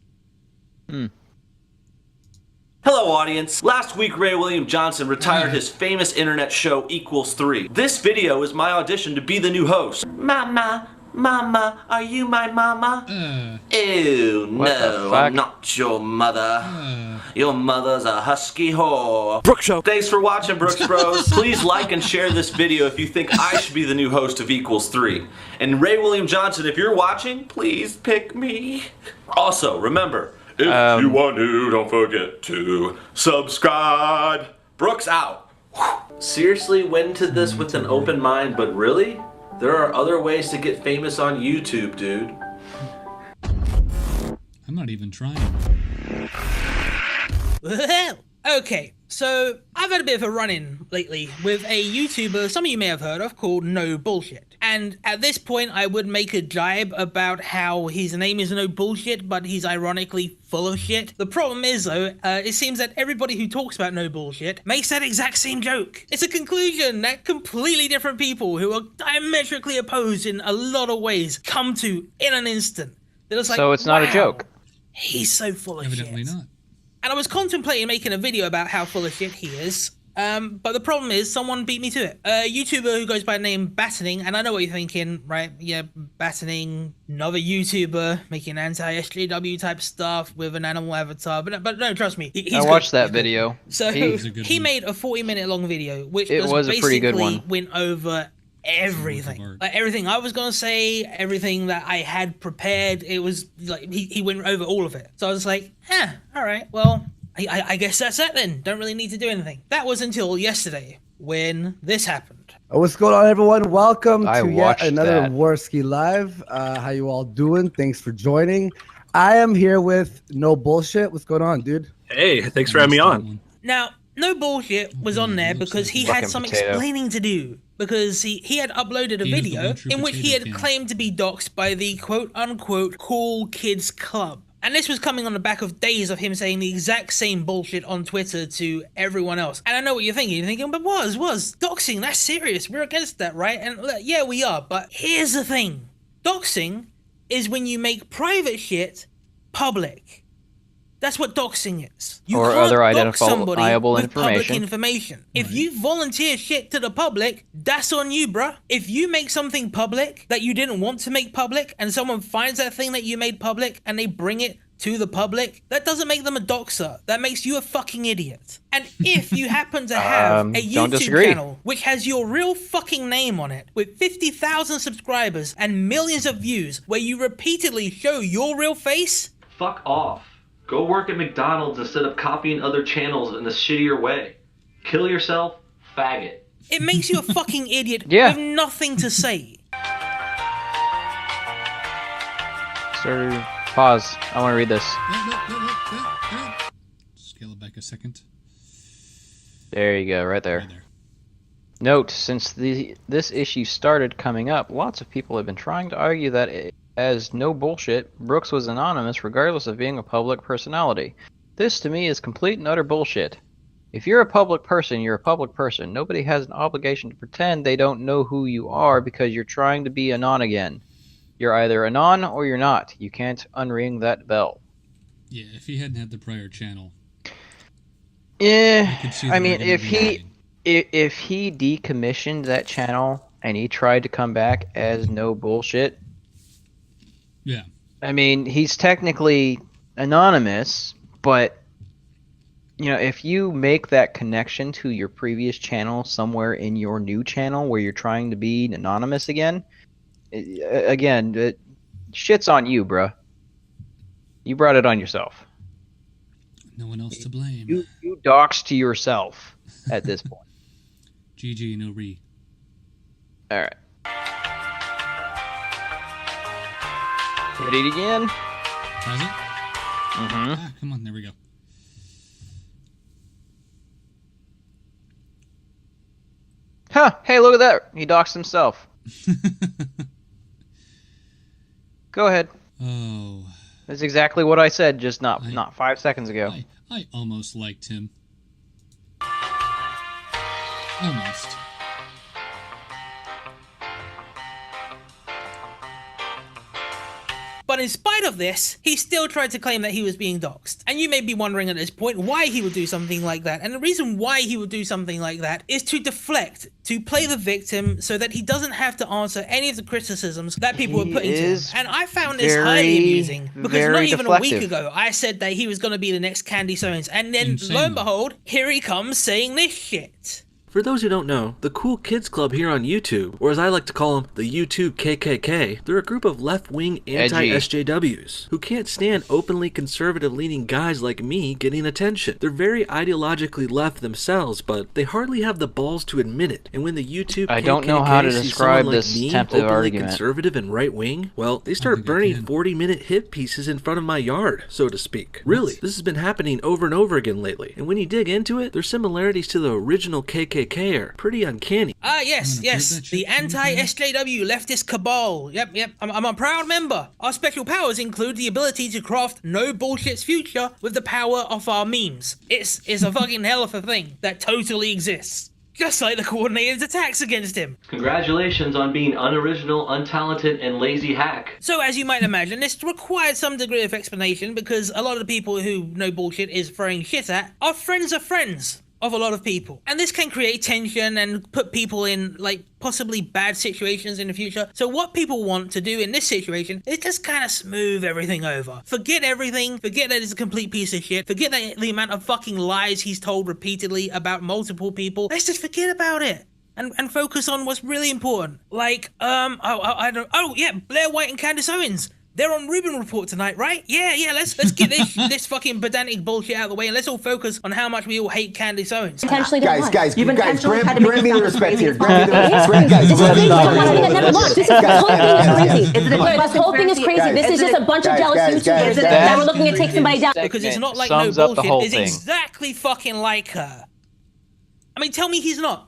Hello, audience. Last week, Ray William Johnson retired his famous internet show Equals 3. This video is my audition to be the new host. Mama, Mama, are you my mama? Ew, no, I'm not your mother. Your mother's a husky whore. Brooks Show. Thanks for watching, Brooks Bros. Please like and share this video if you think I should be the new host of Equals 3. And Ray William Johnson, if you're watching, please pick me. Also, remember, if you want to, don't forget to subscribe. Brooks out. Seriously went into this with an open mind, but really? There are other ways to get famous on YouTube, dude. I'm not even trying. Well, okay, so I've had a bit of a run-in lately with a YouTuber some of you may have heard of called No Bullshit. And at this point, I would make a jibe about how his name is No Bullshit, but he's ironically full of shit. The problem is, though, it seems that everybody who talks about No Bullshit makes that exact same joke. It's a conclusion that completely different people who are diametrically opposed in a lot of ways come to in an instant. They're just like, so it's not a joke. He's so full of shit. Evidently not. And I was contemplating making a video about how full of shit he is, but the problem is someone beat me to it. A YouTuber who goes by the name Battening, and I know what you're thinking, right? Yeah, Battening, another YouTuber making anti-SJW type stuff with an animal avatar, but no, trust me. He's I watched that video. So he made a 40-minute long video, which was a pretty good one. Went over everything. Like everything I was gonna say, everything that I had prepared, it was like he went over all of it. So I was like, alright, well, I guess that's it then. Don't really need to do anything. That was until yesterday when this happened. What's going on, everyone? Welcome to yet another Warski Live. How you all doing? Thanks for joining. I am here with No Bullshit. What's going on, dude? Hey, thanks for having me on. Now, No Bullshit was on there because he had some explaining to do. Because he had uploaded a video in which he had claimed to be doxxed by the quote-unquote Cool Kids Club. And this was coming on the back of days of him saying the exact same bullshit on Twitter to everyone else. And I know what you're thinking. You're thinking, but was doxing, that's serious. We're against that, right? And yeah, we are. But here's the thing. Doxing is when you make private shit public. That's what doxing is. You or can't other dox somebody identifiable with information. public information. If you volunteer shit to the public, that's on you, bruh. If you make something public that you didn't want to make public, and someone finds that thing that you made public and they bring it to the public, that doesn't make them a doxer. That makes you a fucking idiot. And if you happen to have a YouTube channel which has your real fucking name on it, with 50,000 subscribers and millions of views, where you repeatedly show your real face, fuck off. Go work at McDonald's instead of copying other channels in a shittier way. Kill yourself, faggot. It makes you a fucking idiot with nothing to say. Sir, pause. I want to read this. Scale it back a second. There you go, right there. Note, since this issue started coming up, lots of people have been trying to argue that, as no bullshit, Brooks was anonymous regardless of being a public personality. This, to me, is complete and utter bullshit. If you're a public person, you're a public person. Nobody has an obligation to pretend they don't know who you are because you're trying to be anon again. You're either anon or you're not. You can't unring that bell. Yeah, if he hadn't had the prior channel. Yeah, I mean, if he decommissioned that channel and he tried to come back as no bullshit, yeah. I mean, he's technically anonymous, but, you know, if you make that connection to your previous channel somewhere in your new channel where you're trying to be anonymous again, shit's on you, bruh. You brought it on yourself. No one else to blame. You doxed to yourself at this point. GG, no re. Alright. Hit it again. Has it? Mm-hmm. Ah, come on, there we go. Huh, hey, look at that. He doxed himself. Go ahead. Oh. That's exactly what I said just not 5 seconds ago. I almost liked him. Almost. But in spite of this, he still tried to claim that he was being doxxed. And you may be wondering at this point why he would do something like that. And the reason why he would do something like that is to deflect, to play the victim so that he doesn't have to answer any of the criticisms that people were putting to him. And I found this highly amusing because not even a week ago I said that he was going to be the next Candy Sones. And then lo and behold, here he comes saying this shit. For those who don't know, the Cool Kids Club here on YouTube, or as I like to call them, the YouTube KKK, they're a group of left-wing anti-SJWs who can't stand openly conservative-leaning guys like me getting attention. They're very ideologically left themselves, but they hardly have the balls to admit it. And when the YouTube I don't know how to describe this attempt at argument. Conservative and right-wing, well, they start burning 40-minute hit pieces in front of my yard, so to speak. Really, this has been happening over and over again lately. And when you dig into it, there's similarities to the original KKK are pretty uncanny. Yes, the anti-SJW leftist cabal. Yep, I'm a proud member. Our special powers include the ability to craft no bullshit's future with the power of our memes. It's a fucking hell of a thing that totally exists. Just like the coordinated attacks against him. Congratulations on being unoriginal, untalented, and lazy hack. So as you might imagine, this required some degree of explanation because a lot of the people who No Bullshit is throwing shit at are friends of friends of a lot of people. And this can create tension and put people in, like, possibly bad situations in the future. So what people want to do in this situation is just kind of smooth everything over. Forget everything, forget that it's a complete piece of shit, forget the amount of fucking lies he's told repeatedly about multiple people. Let's just forget about it. And focus on what's really important. Like, Blair White and Candace Owens. They're on Rubin Report tonight, right? Yeah, let's get this fucking pedantic bullshit out of the way and let's all focus on how much we all hate Candace Owens. Guys, grant me the respect here. Grant me the respect, guys. This whole thing is crazy. This is just a bunch of jealous YouTubers that were looking to take somebody down. Because it's not like No Bullshit is exactly fucking like her. I mean, tell me he's not.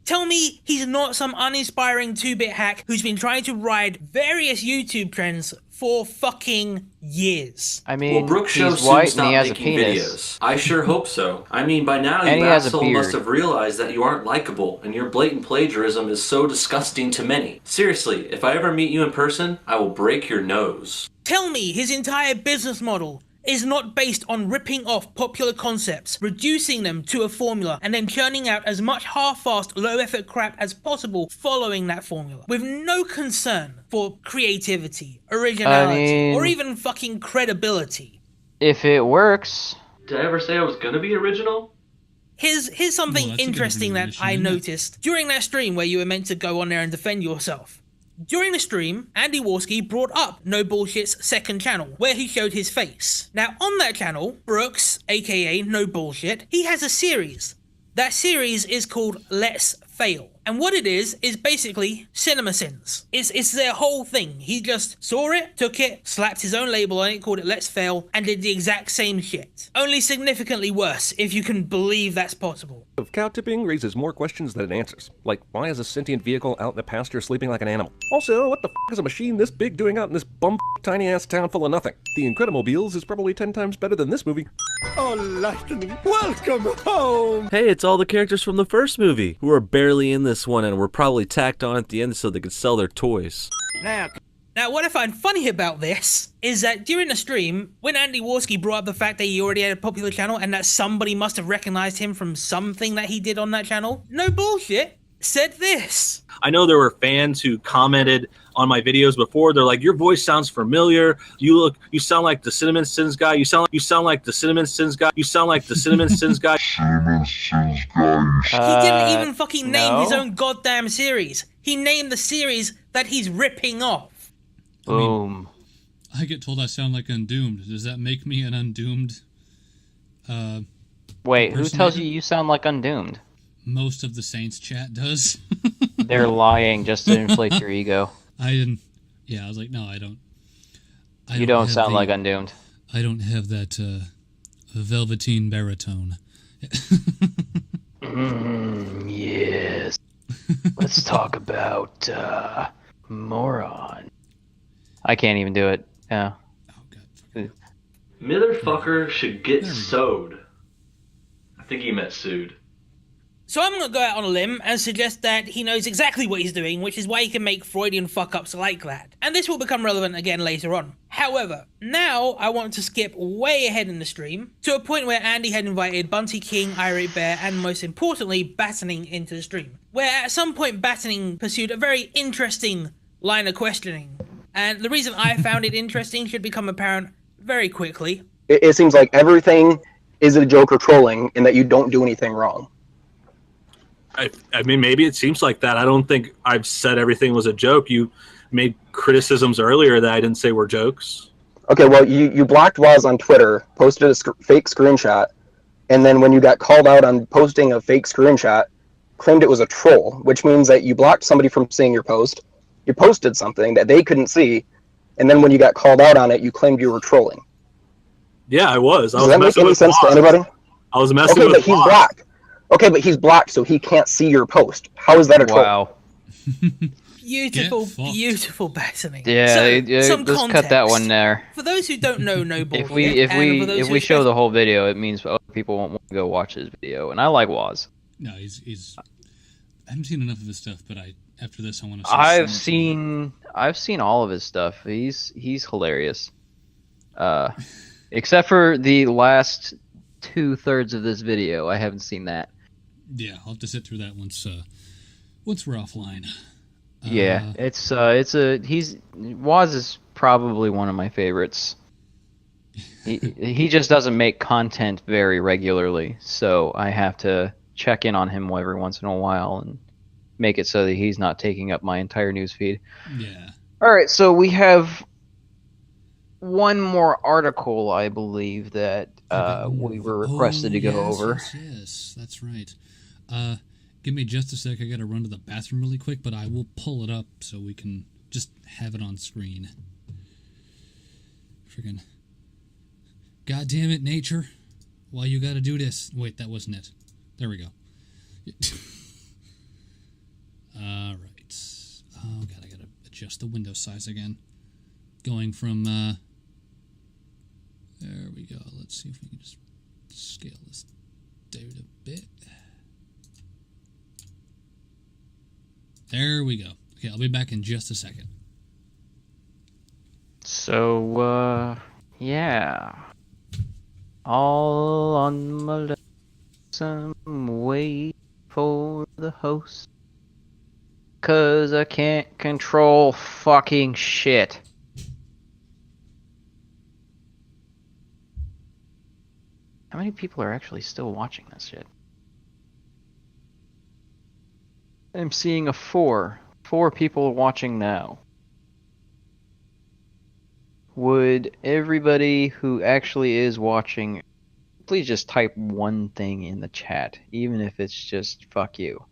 Tell me he's not some uninspiring 2-bit hack who's been trying to ride various YouTube trends for fucking years. I mean, well, Brooks shows soon stop making videos. I sure hope so. I mean, by now you asshole must have realized that you aren't likable, and your blatant plagiarism is so disgusting to many. Seriously, if I ever meet you in person, I will break your nose. Tell me his entire business model is not based on ripping off popular concepts, reducing them to a formula, and then churning out as much half-assed, low-effort crap as possible following that formula, with no concern for creativity, originality, or even fucking credibility. If it works. Did I ever say I was gonna be original? Here's something interesting that I noticed during that stream where you were meant to go on there and defend yourself. During the stream, Andy Warski brought up No Bullshit's second channel, where he showed his face. Now, on that channel, Brooks, aka No Bullshit, he has a series. That series is called Let's Fail. And what it is basically CinemaSins. It's their whole thing. He just saw it, took it, slapped his own label on it, called it Let's Fail, and did the exact same shit. Only significantly worse, if you can believe that's possible. Cow tipping raises more questions than it answers. Like, why is a sentient vehicle out in the pasture sleeping like an animal? Also, what the f*** is a machine this big doing out in this tiny-ass town full of nothing? The Incredibles is probably 10 times better than this movie. Oh, Lightning, welcome home! Hey, it's all the characters from the first movie who are barely in this one and were probably tacked on at the end so they could sell their toys. Now, what I find funny about this is that during the stream, when Andy Warski brought up the fact that he already had a popular channel and that somebody must have recognized him from something that he did on that channel, No Bullshit said this. I know there were fans who commented on my videos before. They're like, your voice sounds familiar. You sound like the Cinnamon Sins guy. You sound like the Cinnamon Sins guy. You sound like the Cinnamon Sins guy. He didn't even fucking name his own goddamn series. He named the series that he's ripping off. Boom. I get told I sound like Undoomed. Does that make me an Undoomed? Wait, who tells you sound like Undoomed? Most of the Saints chat does. They're lying just to inflate your ego. I didn't. Yeah, I was like, no, I don't. You don't sound like Undoomed. I don't have that velveteen baritone. Yes. Let's talk about moron. I can't even do it. Yeah. Oh god. Motherfucker should get sewed. I think he meant sued. So I'm going to go out on a limb and suggest that he knows exactly what he's doing, which is why he can make Freudian fuck-ups like that. And this will become relevant again later on. However, now I want to skip way ahead in the stream to a point where Andy had invited Bunty King, Irate Bear, and most importantly, Battening into the stream. Where at some point Battening pursued a very interesting line of questioning. And the reason I found it interesting should become apparent very quickly. It seems like everything is a joke or trolling and that you don't do anything wrong. I mean, maybe it seems like that. I don't think I've said everything was a joke. You made criticisms earlier that I didn't say were jokes. Okay, well, you blocked Waz on Twitter, posted a fake screenshot, and then when you got called out on posting a fake screenshot, claimed it was a troll, which means that you blocked somebody from seeing your post, you posted something that they couldn't see, and then when you got called out on it, you claimed you were trolling. Yeah, I was. Does that make any sense to anybody? I was messing with but he's blocked. Okay, but he's blocked, so he can't see your post. How is that a troll? Wow. Beautiful, beautiful Battening. Yeah, let's cut that one there. For those who don't know No Bullshit, if we show the whole video, it means other people won't want to go watch his video, and I like Waz. No, he's. I haven't seen enough of his stuff, but after this I want to. I've seen all of his stuff. He's hilarious. Except for the last 2/3 of this video, I haven't seen that. Yeah, I'll have to sit through that once we're offline. Yeah, Waz is probably one of my favorites. He just doesn't make content very regularly, so I have to check in on him every once in a while and make it so that he's not taking up my entire newsfeed. Yeah. All right, so we have one more article, I believe, that we were requested to go over. Yes, that's right. Give me just a sec. I gotta run to the bathroom really quick, but I will pull it up so we can just have it on screen. Friggin'. God damn it, nature. Why you gotta do this? Wait, that wasn't it. There we go. Alright. Oh god, I gotta adjust the window size again. Going from, there we go. Let's see if we can just scale this down a bit. There we go. Okay, I'll be back in just a second. So, yeah. All on my lonesome, wait for the host. 'Cause I can't control fucking shit. How many people are actually still watching this shit? I'm seeing a 4. 4 people watching now. Would everybody who actually is watching please just type one thing in the chat, even if it's just fuck you.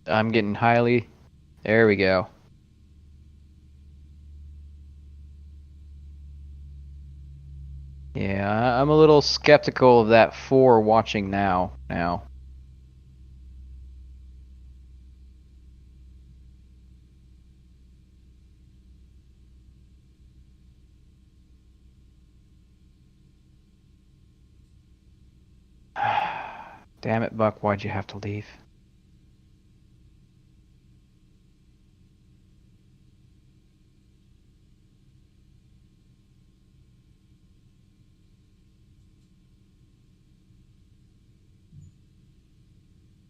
I'm getting highly... There we go. Yeah, I'm a little skeptical of that 4 watching now. Damn it, Buck, why'd you have to leave?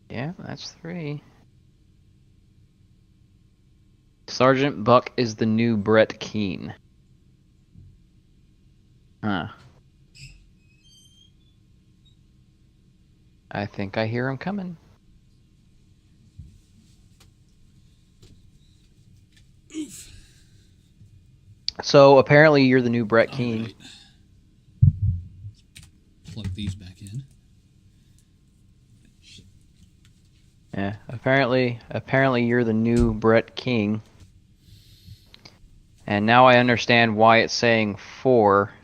Yeah, that's 3. Sergeant Buck is the new Brett Keane. Huh. I think I hear him coming. Oof. So apparently you're the new Brett Keane. Right. Plug these back in. Yeah, apparently you're the new Brett King. And now I understand why it's saying 4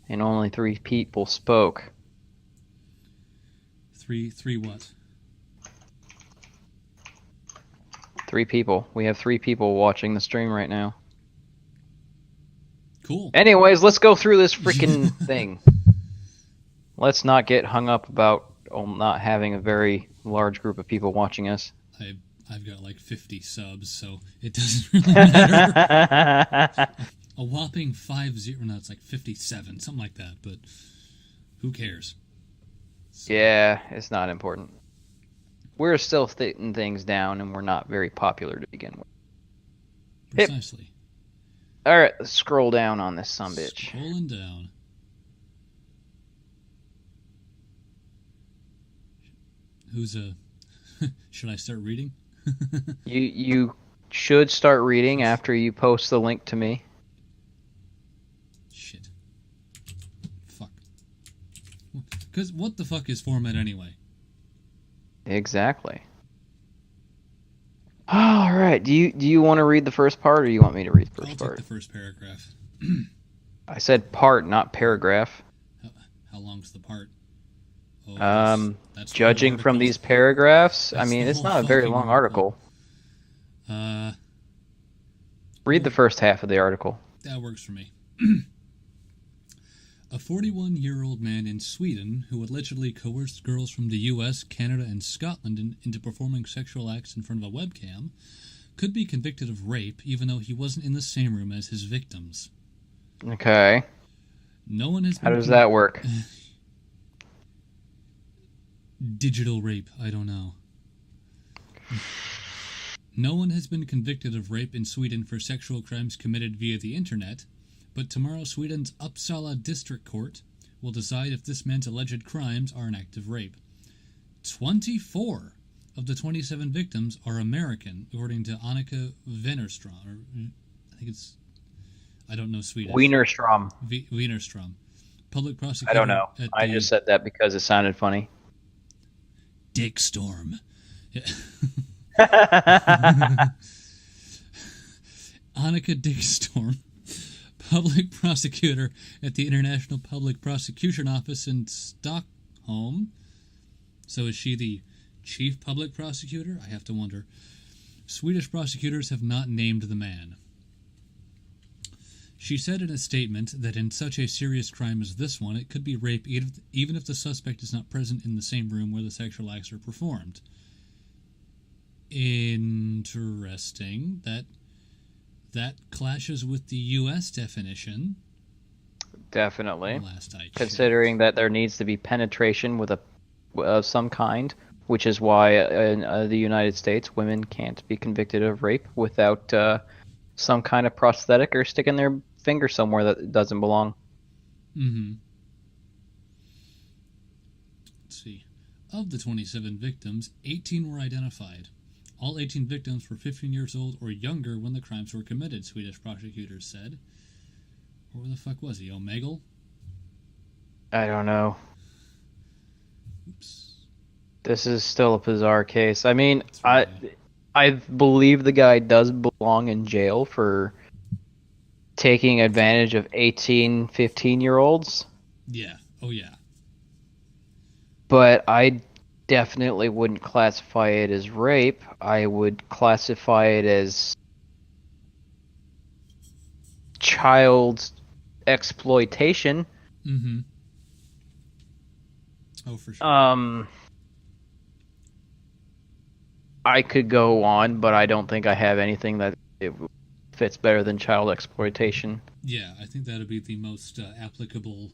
and only 3 people spoke. 3 what? 3 people. We have 3 people watching the stream right now. Cool. Anyways, let's go through this freaking thing. Let's not get hung up about not having a very large group of people watching us. I've got like 50 subs, so it doesn't really matter. A whopping 50, no, it's like 57, something like that, but who cares? So. Yeah, it's not important. We're still thinking things down, and we're not very popular to begin with. Precisely. Alright, let's scroll down on this sumbitch. Scrolling down. Who's should I start reading? You should start reading after you post the link to me. Shit. Fuck. Because what the fuck is format anyway? Exactly. Alright, do you want to read the first part, or do you want me to read the first part? I'll take the first paragraph. I said part, not paragraph. How long's the part? Oh, judging from these paragraphs, I mean, it's not a very long article. Read the first half of the article. That works for me. A 41-year-old man in Sweden who allegedly coerced girls from the US, Canada, and Scotland into performing sexual acts in front of a webcam could be convicted of rape even though he wasn't in the same room as his victims. Okay. No one has How does that work? Digital rape, I don't know. No one has been convicted of rape in Sweden for sexual crimes committed via the internet, but tomorrow Sweden's Uppsala District Court will decide if this man's alleged crimes are an act of rape. 24 of the 27 victims are American, according to Annika Wennerström. Or, I think it's... I don't know Swedish. Wienerstrom. Wienerstrom. Public prosecutor... I don't know. I just said that because it sounded funny. Dick Storm. Yeah. Annika Dick Storm, public prosecutor at the International Public Prosecution Office in Stockholm. So is she the chief public prosecutor? I have to wonder. Swedish prosecutors have not named the man. She said in a statement that in such a serious crime as this one, it could be rape even if the suspect is not present in the same room where the sexual acts are performed. Interesting. That clashes with the U.S. definition. Definitely. Last I Considering that there needs to be penetration with of some kind, which is why in the United States women can't be convicted of rape without some kind of prosthetic or sticking their finger somewhere that doesn't belong. Mm-hmm. Let's see. Of the 27 victims, 18 were identified. All 18 victims were 15 years old or younger when the crimes were committed, Swedish prosecutors said. Where the fuck was he? Omegle? I don't know. Oops. This is still a bizarre case. I mean, I believe the guy does belong in jail for taking advantage of 18, 15-year-olds. Yeah. Oh, yeah. But I definitely wouldn't classify it as rape. I would classify it as child exploitation. Mm-hmm. Oh, for sure. I could go on, but I don't think I have anything that it fits better than child exploitation. Yeah, I think that would be the most applicable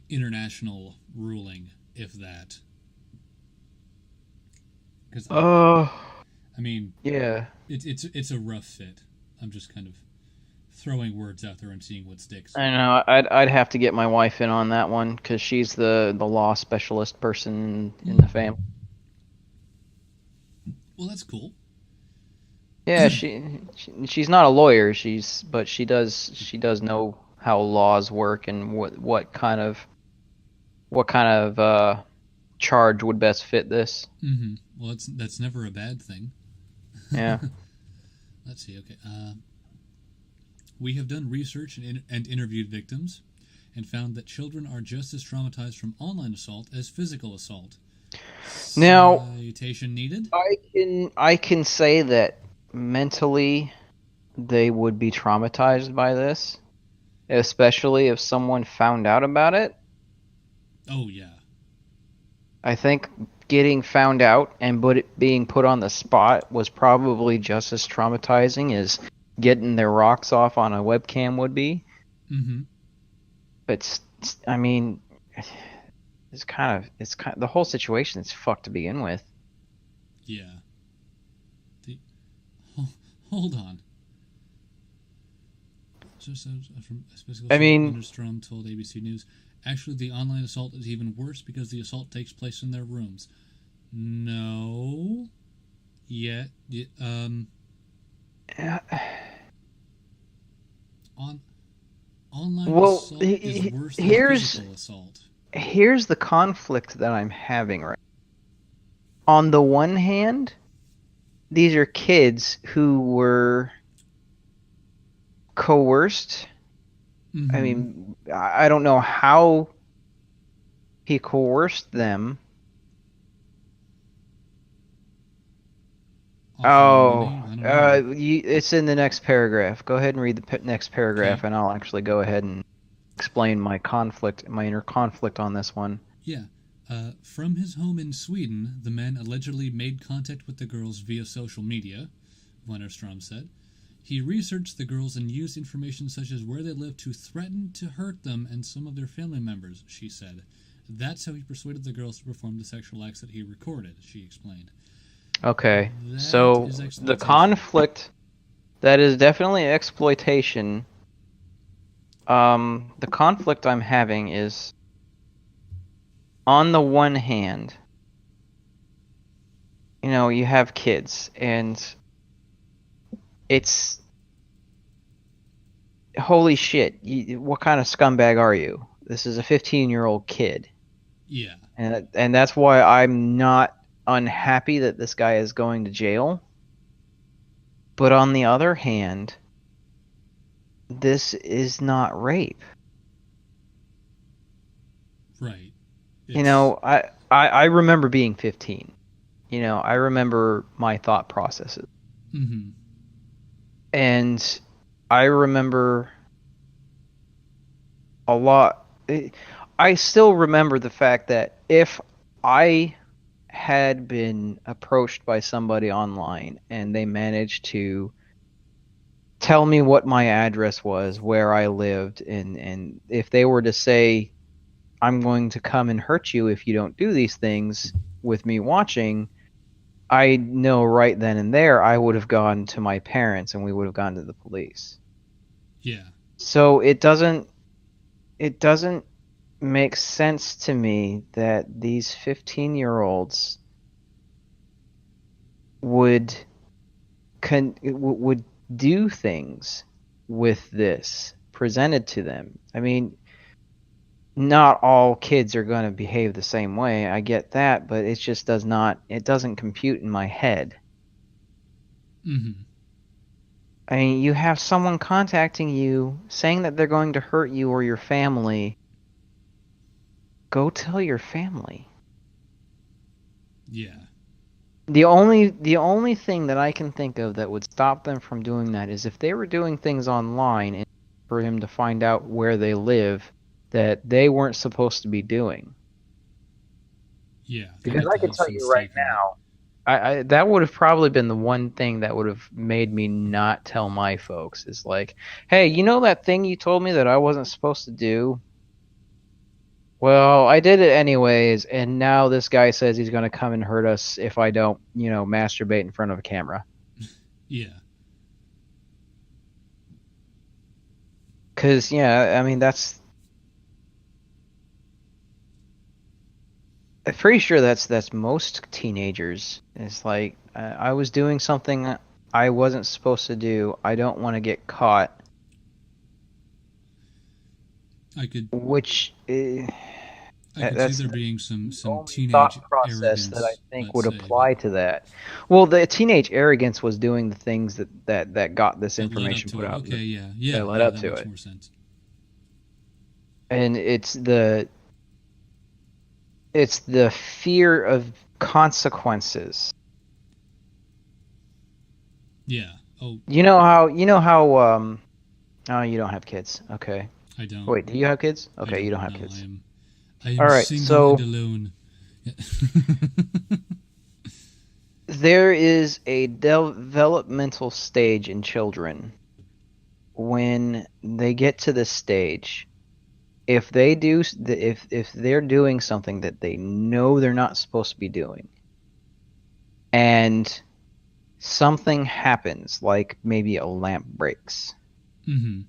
international ruling, if that. Because I mean, yeah, it's a rough fit. I'm just kind of throwing words out there and seeing what sticks. I know. I'd have to get my wife in on that one because she's the law specialist person in the family. Well, that's cool. Yeah, she's not a lawyer. But she does know how laws work and what kind of charge would best fit this. Mm-hmm. Well, that's never a bad thing. Yeah. Let's see. Okay. We have done research and interviewed victims, and found that children are just as traumatized from online assault as physical assault. Now, citation needed. I can say that mentally, they would be traumatized by this, especially if someone found out about it. Oh yeah. I think getting found out and being put on the spot was probably just as traumatizing as getting their rocks off on a webcam would be. Mm-hmm. But I mean, it's kind of the whole situation is fucked to begin with. Yeah. Hold on. I mean, Linderstrom told ABC News, actually the online assault is even worse because the assault takes place in their rooms. No. Yet. Online assault is worse than physical assault. Here's the conflict that I'm having right now. On the one hand, these are kids who were coerced. Mm-hmm. I mean, I don't know how he coerced them. It's in the next paragraph. Go ahead and read the next paragraph, and I'll actually go ahead and explain my inner conflict on this one. Yeah. From his home in Sweden, the man allegedly made contact with the girls via social media, Wennerstrom said. He researched the girls and used information such as where they lived to threaten to hurt them and some of their family members, she said. That's how he persuaded the girls to perform the sexual acts that he recorded, she explained. Okay, so the conflict, that is definitely exploitation. The conflict I'm having is, on the one hand, you have kids, and it's, holy shit, what kind of scumbag are you? This is a 15-year-old kid. Yeah. And that's why I'm not unhappy that this guy is going to jail. But on the other hand, this is not rape. Right. I remember being 15. I remember my thought processes. Mm-hmm. And I remember a lot. I still remember the fact that if I had been approached by somebody online and they managed to tell me what my address was, where I lived, and if they were to say, I'm going to come and hurt you if you don't do these things with me watching, I know right then and there I would have gone to my parents and we would have gone to the police. Yeah. So it doesn't make sense to me that these 15-year-olds would do things with this presented to them. I mean, not all kids are going to behave the same way. I get that, but it just doesn't compute in my head. Mm-hmm. I mean, you have someone contacting you saying that they're going to hurt you or your family. Go tell your family. Yeah. The only thing that I can think of that would stop them from doing that is if they were doing things online and for him to find out where they live that they weren't supposed to be doing. Yeah. Because I can tell you right now, I that would have probably been the one thing that would have made me not tell my folks is like, hey, you know that thing you told me that I wasn't supposed to do? Well, I did it anyways, and now this guy says he's going to come and hurt us if I don't, masturbate in front of a camera. Yeah. Because, I mean, that's... I'm pretty sure that's most teenagers. It's like, I was doing something I wasn't supposed to do. I don't want to get caught. Which I could see there being some teenage thought process that I think would apply to that. Well, the teenage arrogance was doing the things that got this information put out. Okay, yeah, that led up to makes it. More sense. And it's the fear of consequences. Yeah. Oh. You know how oh, you don't have kids. Okay. I don't. Wait, do you have kids? Okay, you don't have kids. I am all right, single and alone. Yeah. There is a developmental stage in children when they get to this stage. If they're doing something that they know they're not supposed to be doing, and something happens, like maybe a lamp breaks, mm-hmm.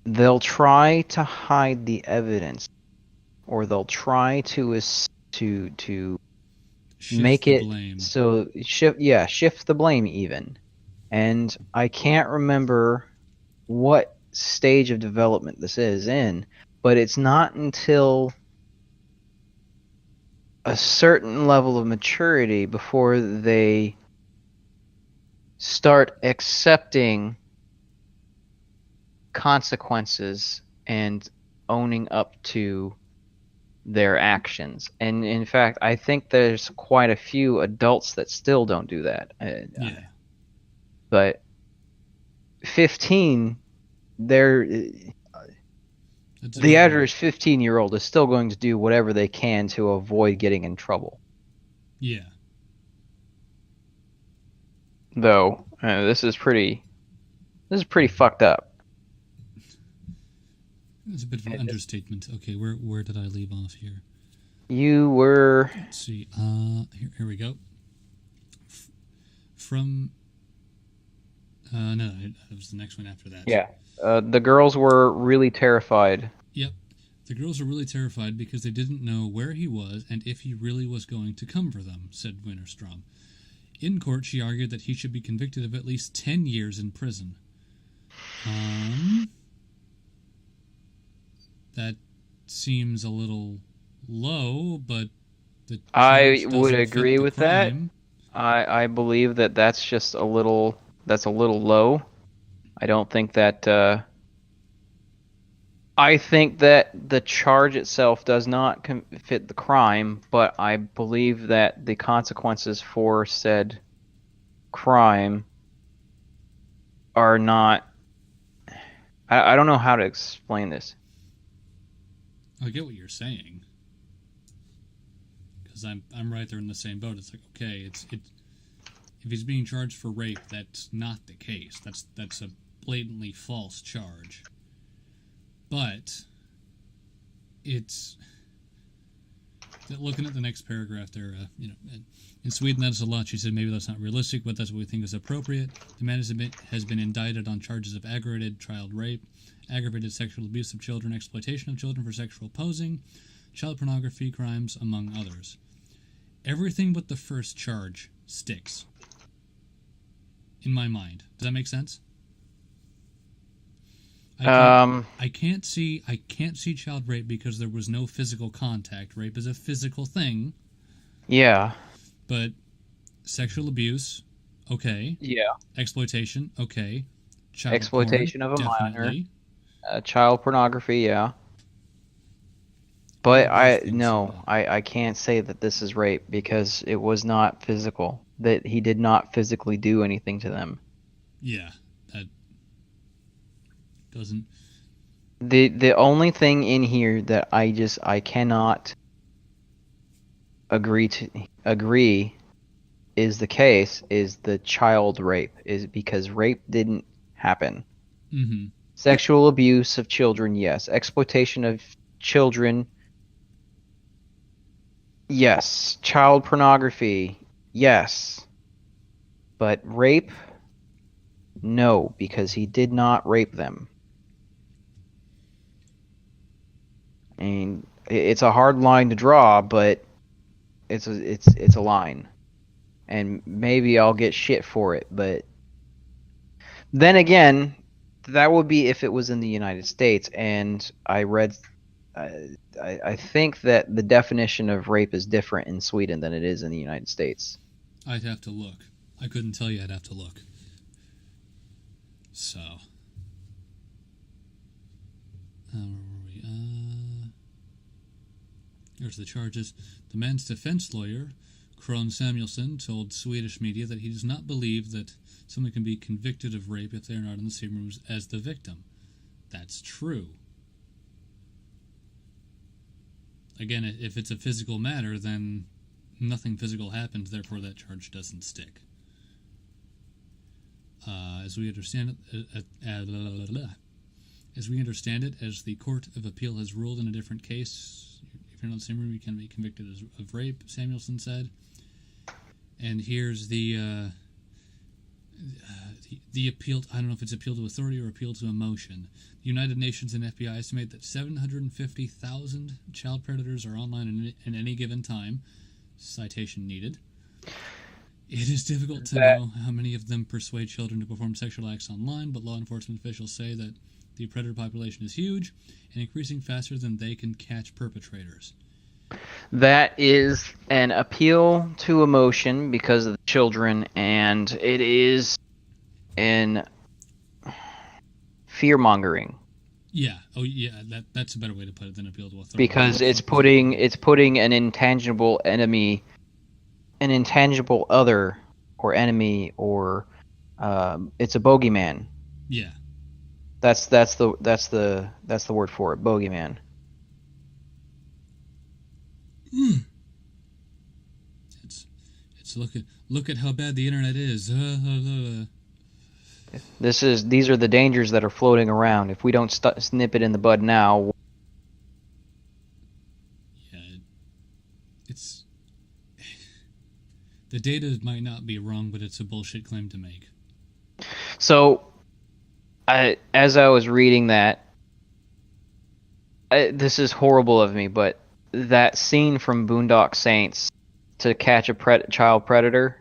they'll try to hide the evidence, or they'll try to make it so shift the blame even. And I can't remember what stage of development this is in, but it's not until a certain level of maturity before they start accepting consequences and owning up to their actions. And in fact, I think there's quite a few adults that still don't do that. Yeah. But 15, the average 15-year-old is still going to do whatever they can to avoid getting in trouble. Yeah. Though this is pretty fucked up. It's a bit of an understatement. Okay, where did I leave off here? You were... Let's see. Here we go. From... no, it was the next one after that. Yeah. The girls were really terrified. Yep. The girls were really terrified because they didn't know where he was and if he really was going to come for them, said Winterstrom. In court, she argued that he should be convicted of at least 10 years in prison. That seems a little low, but I would agree with that. I believe that's just a little low. I don't think that I think that the charge itself does not fit the crime, but I believe that the consequences for said crime are not I don't know how to explain this. I get what you're saying. Because I'm right there in the same boat. It's like, okay, if he's being charged for rape, that's not the case. That's a blatantly false charge. But it's looking at the next paragraph there. In Sweden that's a lot. She said maybe that's not realistic, but that's what we think is appropriate. The man has been indicted on charges of aggravated child rape, aggravated sexual abuse of children, exploitation of children for sexual posing, child pornography crimes, among others. Everything but the first charge sticks. In my mind. Does that make sense? I can't see child rape because there was no physical contact. Rape is a physical thing. Yeah. But sexual abuse, okay. Yeah. Exploitation, okay. Child exploitation porn, of a definitely. minor. Child pornography, yeah. But I can't say that this is rape because it was not physical. That he did not physically do anything to them. Yeah, that doesn't. The only thing in here that I cannot agree is the case is the child rape, is because rape didn't happen. Mm-hmm. Sexual abuse of children, yes. Exploitation of children, yes. Child pornography, yes. But rape, no, because he did not rape them. And it's a hard line to draw, but it's a line. And maybe I'll get shit for it, but then again, that would be if it was in the United States. And I read, I think that the definition of rape is different in Sweden than it is in the United States. I'd have to look. I couldn't tell you. I'd have to look. So, where were we? Here's the charges. The man's defense lawyer, Kron Samuelsson, told Swedish media that he does not believe that someone can be convicted of rape if they are not in the same room as the victim. That's true. Again, if it's a physical matter, then nothing physical happens, therefore that charge doesn't stick. As we understand it, as the Court of Appeal has ruled in a different case, if you're not in the same room, you can be convicted of rape, Samuelsson said. And here's the appeal. I don't know if it's appeal to authority or appeal to emotion. The United Nations and FBI estimate that 750,000 child predators are online in any given time. Citation needed. It is difficult to know how many of them persuade children to perform sexual acts online, but law enforcement officials say that the predator population is huge and increasing faster than they can catch perpetrators. That is an appeal to emotion because of the children, and it is an fear-mongering. Yeah. Oh, yeah. That's a better way to put it than appeal to authority. Because it's putting an intangible enemy, an intangible other, or enemy, or it's a bogeyman. Yeah. That's the word for it, bogeyman. It's look at how bad the internet is. These are the dangers that are floating around. If we don't snip it in the bud now. Yeah, it's the data might not be wrong, but it's a bullshit claim to make. So, as I was reading that, this is horrible of me, but that scene from Boondock Saints to catch a child predator,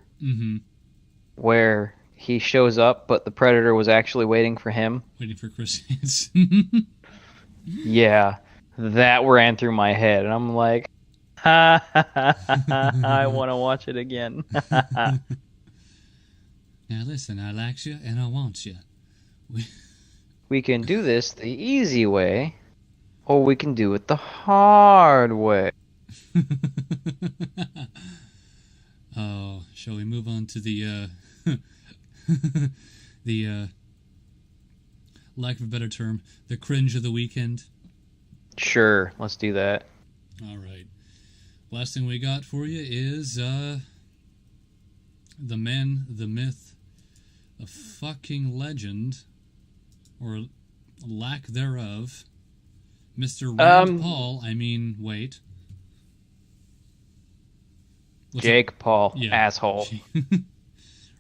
where he shows up, but the predator was actually waiting for him. Waiting for Chris Hansen. Yeah, that ran through my head, and I'm like, I want to watch it again. Now listen, I likes you and I wants you. We can do this the easy way, or we can do it the hard way. Oh, shall we move on to the lack of a better term, the cringe of the weekend? Sure, let's do that. All right. Last thing we got for you is the man, the myth, the fucking legend, or lack thereof, Mr. Rand Paul. Wait. Jake Paul, asshole.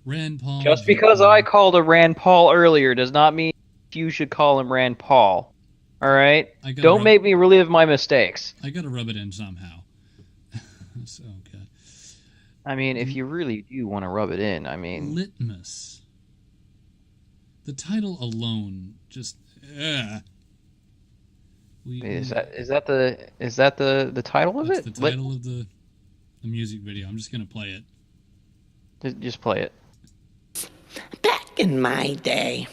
Rand Paul. Just because I called a Rand Paul earlier does not mean you should call him Rand Paul. All right? Don't make me relive my mistakes. I gotta rub it in somehow. So, okay. I mean, if you really do want to rub it in, Litmus. The title alone just... Is that the title of it? That's the title of the music video. I'm just gonna play it. Just play it. Back in my day,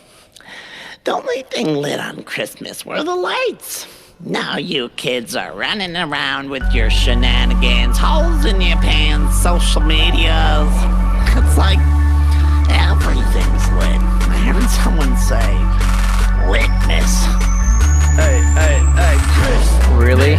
the only thing lit on Christmas were the lights. Now you kids are running around with your shenanigans, holes in your pants, social medias. It's like everything's lit. I heard someone say litmus. Hey, Chris. Really?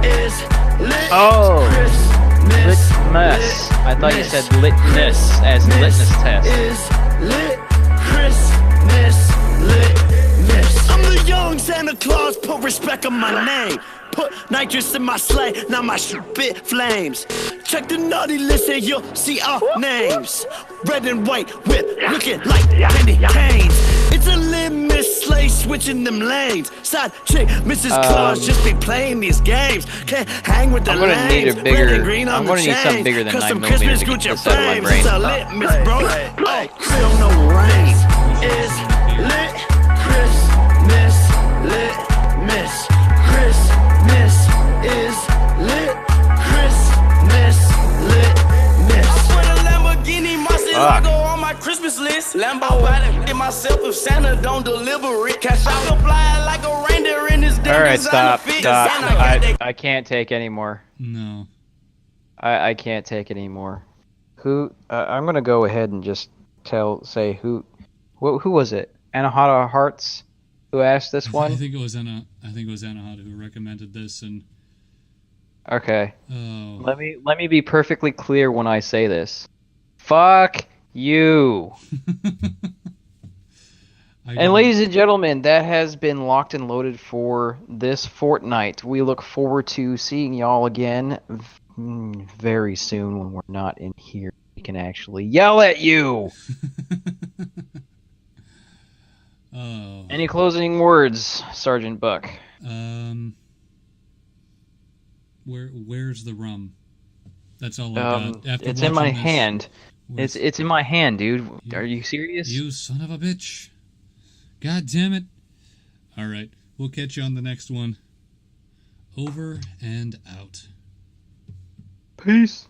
Is lit. Oh. Christmas. Litmus. I thought you said litmus as litmus test. Is lit. Christmas. Litmus. I'm the young Santa Claus, put respect on my name. Put nitrous in my sleigh, now my spit flames. Check the naughty list and you'll see our names. Red and white whip, looking like candy canes. It's a litmus sleigh, switching them lanes. Side chick, Mrs. Claus, just be playing these games. Can't hang with the I'm gonna need a bigger. I'm gonna need something bigger than 9mm to get this out of my brain. It's a litmus, bro. Oh, still no rain. Is lit Christmas, litmus. Christmas is lit. Christmas, litmus. I put a Lamborghini Murcielago on my Christmas list. Lambo body it myself if Santa don't deliver it. Cash out the fly like a reindeer in his All right, stop. I can't take anymore. No. I can't take anymore. Who? I'm gonna go ahead and just say who. Who was it? Anahata Hearts, who asked this one? I think it was Anahata who recommended this, and. Okay. Oh. Let me be perfectly clear when I say this. Fuck you. And ladies and gentlemen, that has been locked and loaded for this fortnight. We look forward to seeing y'all again very soon when we're not in here. We can actually yell at you. Oh. Any closing words, Sergeant Buck? Where's the rum? That's all I got. It's in my hand. It's in my hand, dude. Are you serious? You son of a bitch. God damn it. All right. We'll catch you on the next one. Over and out. Peace.